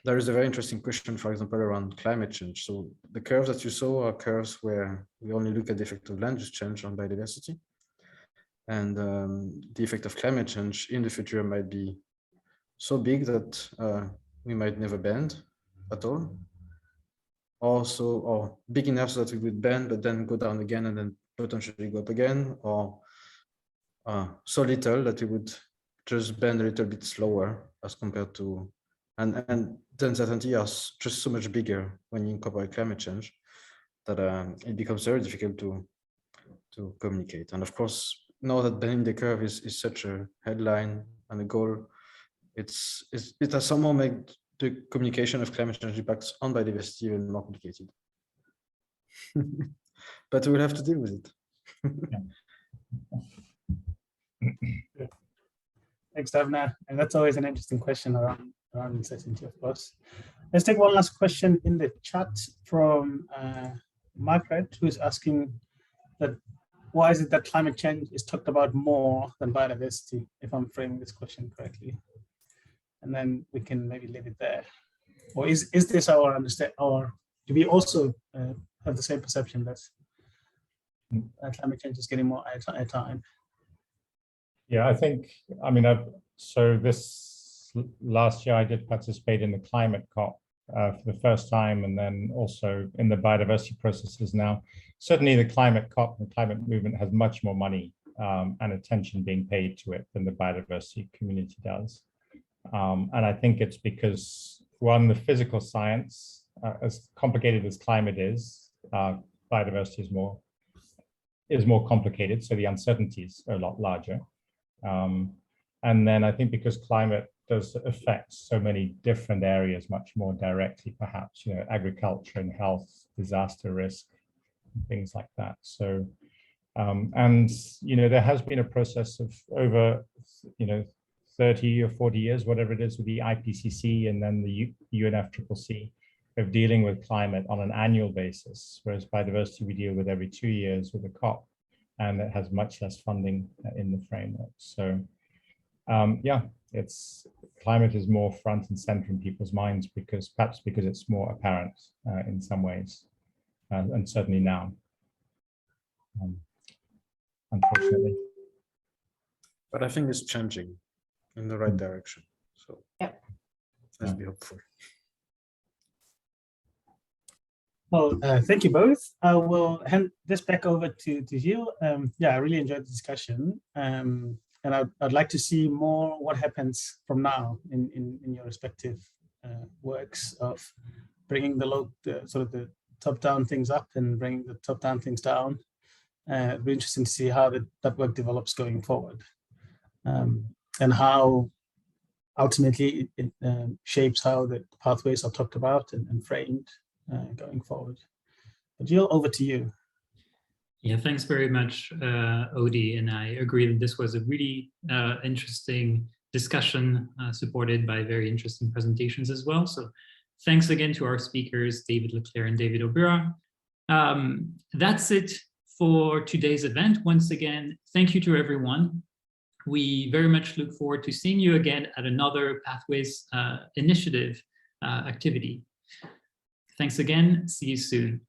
there is a very interesting question, for example, around climate change. So the curves that you saw are curves where we only look at the effect of land use change on biodiversity. And the effect of climate change in the future might be so big that we might never bend at all. Also, or big enough so that we would bend, but then go down again and then potentially go up again, or so little that we would just bend a little bit slower as compared to, and the uncertainty is just so much bigger when you incorporate climate change that it becomes very difficult to communicate. And of course, now that bending the curve is such a headline and a goal, it has somehow made the communication of climate change impacts on biodiversity even more complicated. But we'll have to deal with it. Thanks, Davna. And that's always an interesting question around uncertainty, of course. Let's take one last question in the chat from Margaret, who is asking that why is it that climate change is talked about more than biodiversity, if I'm framing this question correctly? And then we can maybe leave it there. Or is this our understanding, or do we also have the same perception that climate change is getting more airtime? Yeah, I think, I mean, so this last year I did participate in the climate COP for the first time, and then also in the biodiversity processes now. Certainly the climate COP and climate movement has much more money and attention being paid to it than the biodiversity community does. And I think it's because, one, the physical science, as complicated as climate is, biodiversity is more complicated, so the uncertainties are a lot larger. And then I think because climate does affect so many different areas much more directly, perhaps, agriculture and health, disaster risk, things like that. So, and, there has been a process of over, 30 or 40 years, whatever it is, with the IPCC and then the UNFCCC of dealing with climate on an annual basis, whereas biodiversity we deal with every 2 years with the COP, and it has much less funding in the framework. So yeah, climate is more front and center in people's minds perhaps because it's more apparent in some ways, and certainly now, unfortunately. But I think it's changing in the right direction. So yeah, let's be hopeful. Well, thank you both. I will hand this back over to Gilles. Yeah, I really enjoyed the discussion. And I'd like to see more what happens from now in your respective works of bringing the top-down things up and bringing the top-down things down. It'd be interesting to see how that work develops going forward, and how ultimately it shapes how the pathways are talked about and framed going forward. But Gilles, over to you. Yeah, thanks very much, Odie. And I agree that this was a really interesting discussion supported by very interesting presentations as well. So thanks again to our speakers, David Leclere and David Obura. That's it for today's event. Once again, thank you to everyone. We very much look forward to seeing you again at another Pathways Initiative activity. Thanks again. See you soon.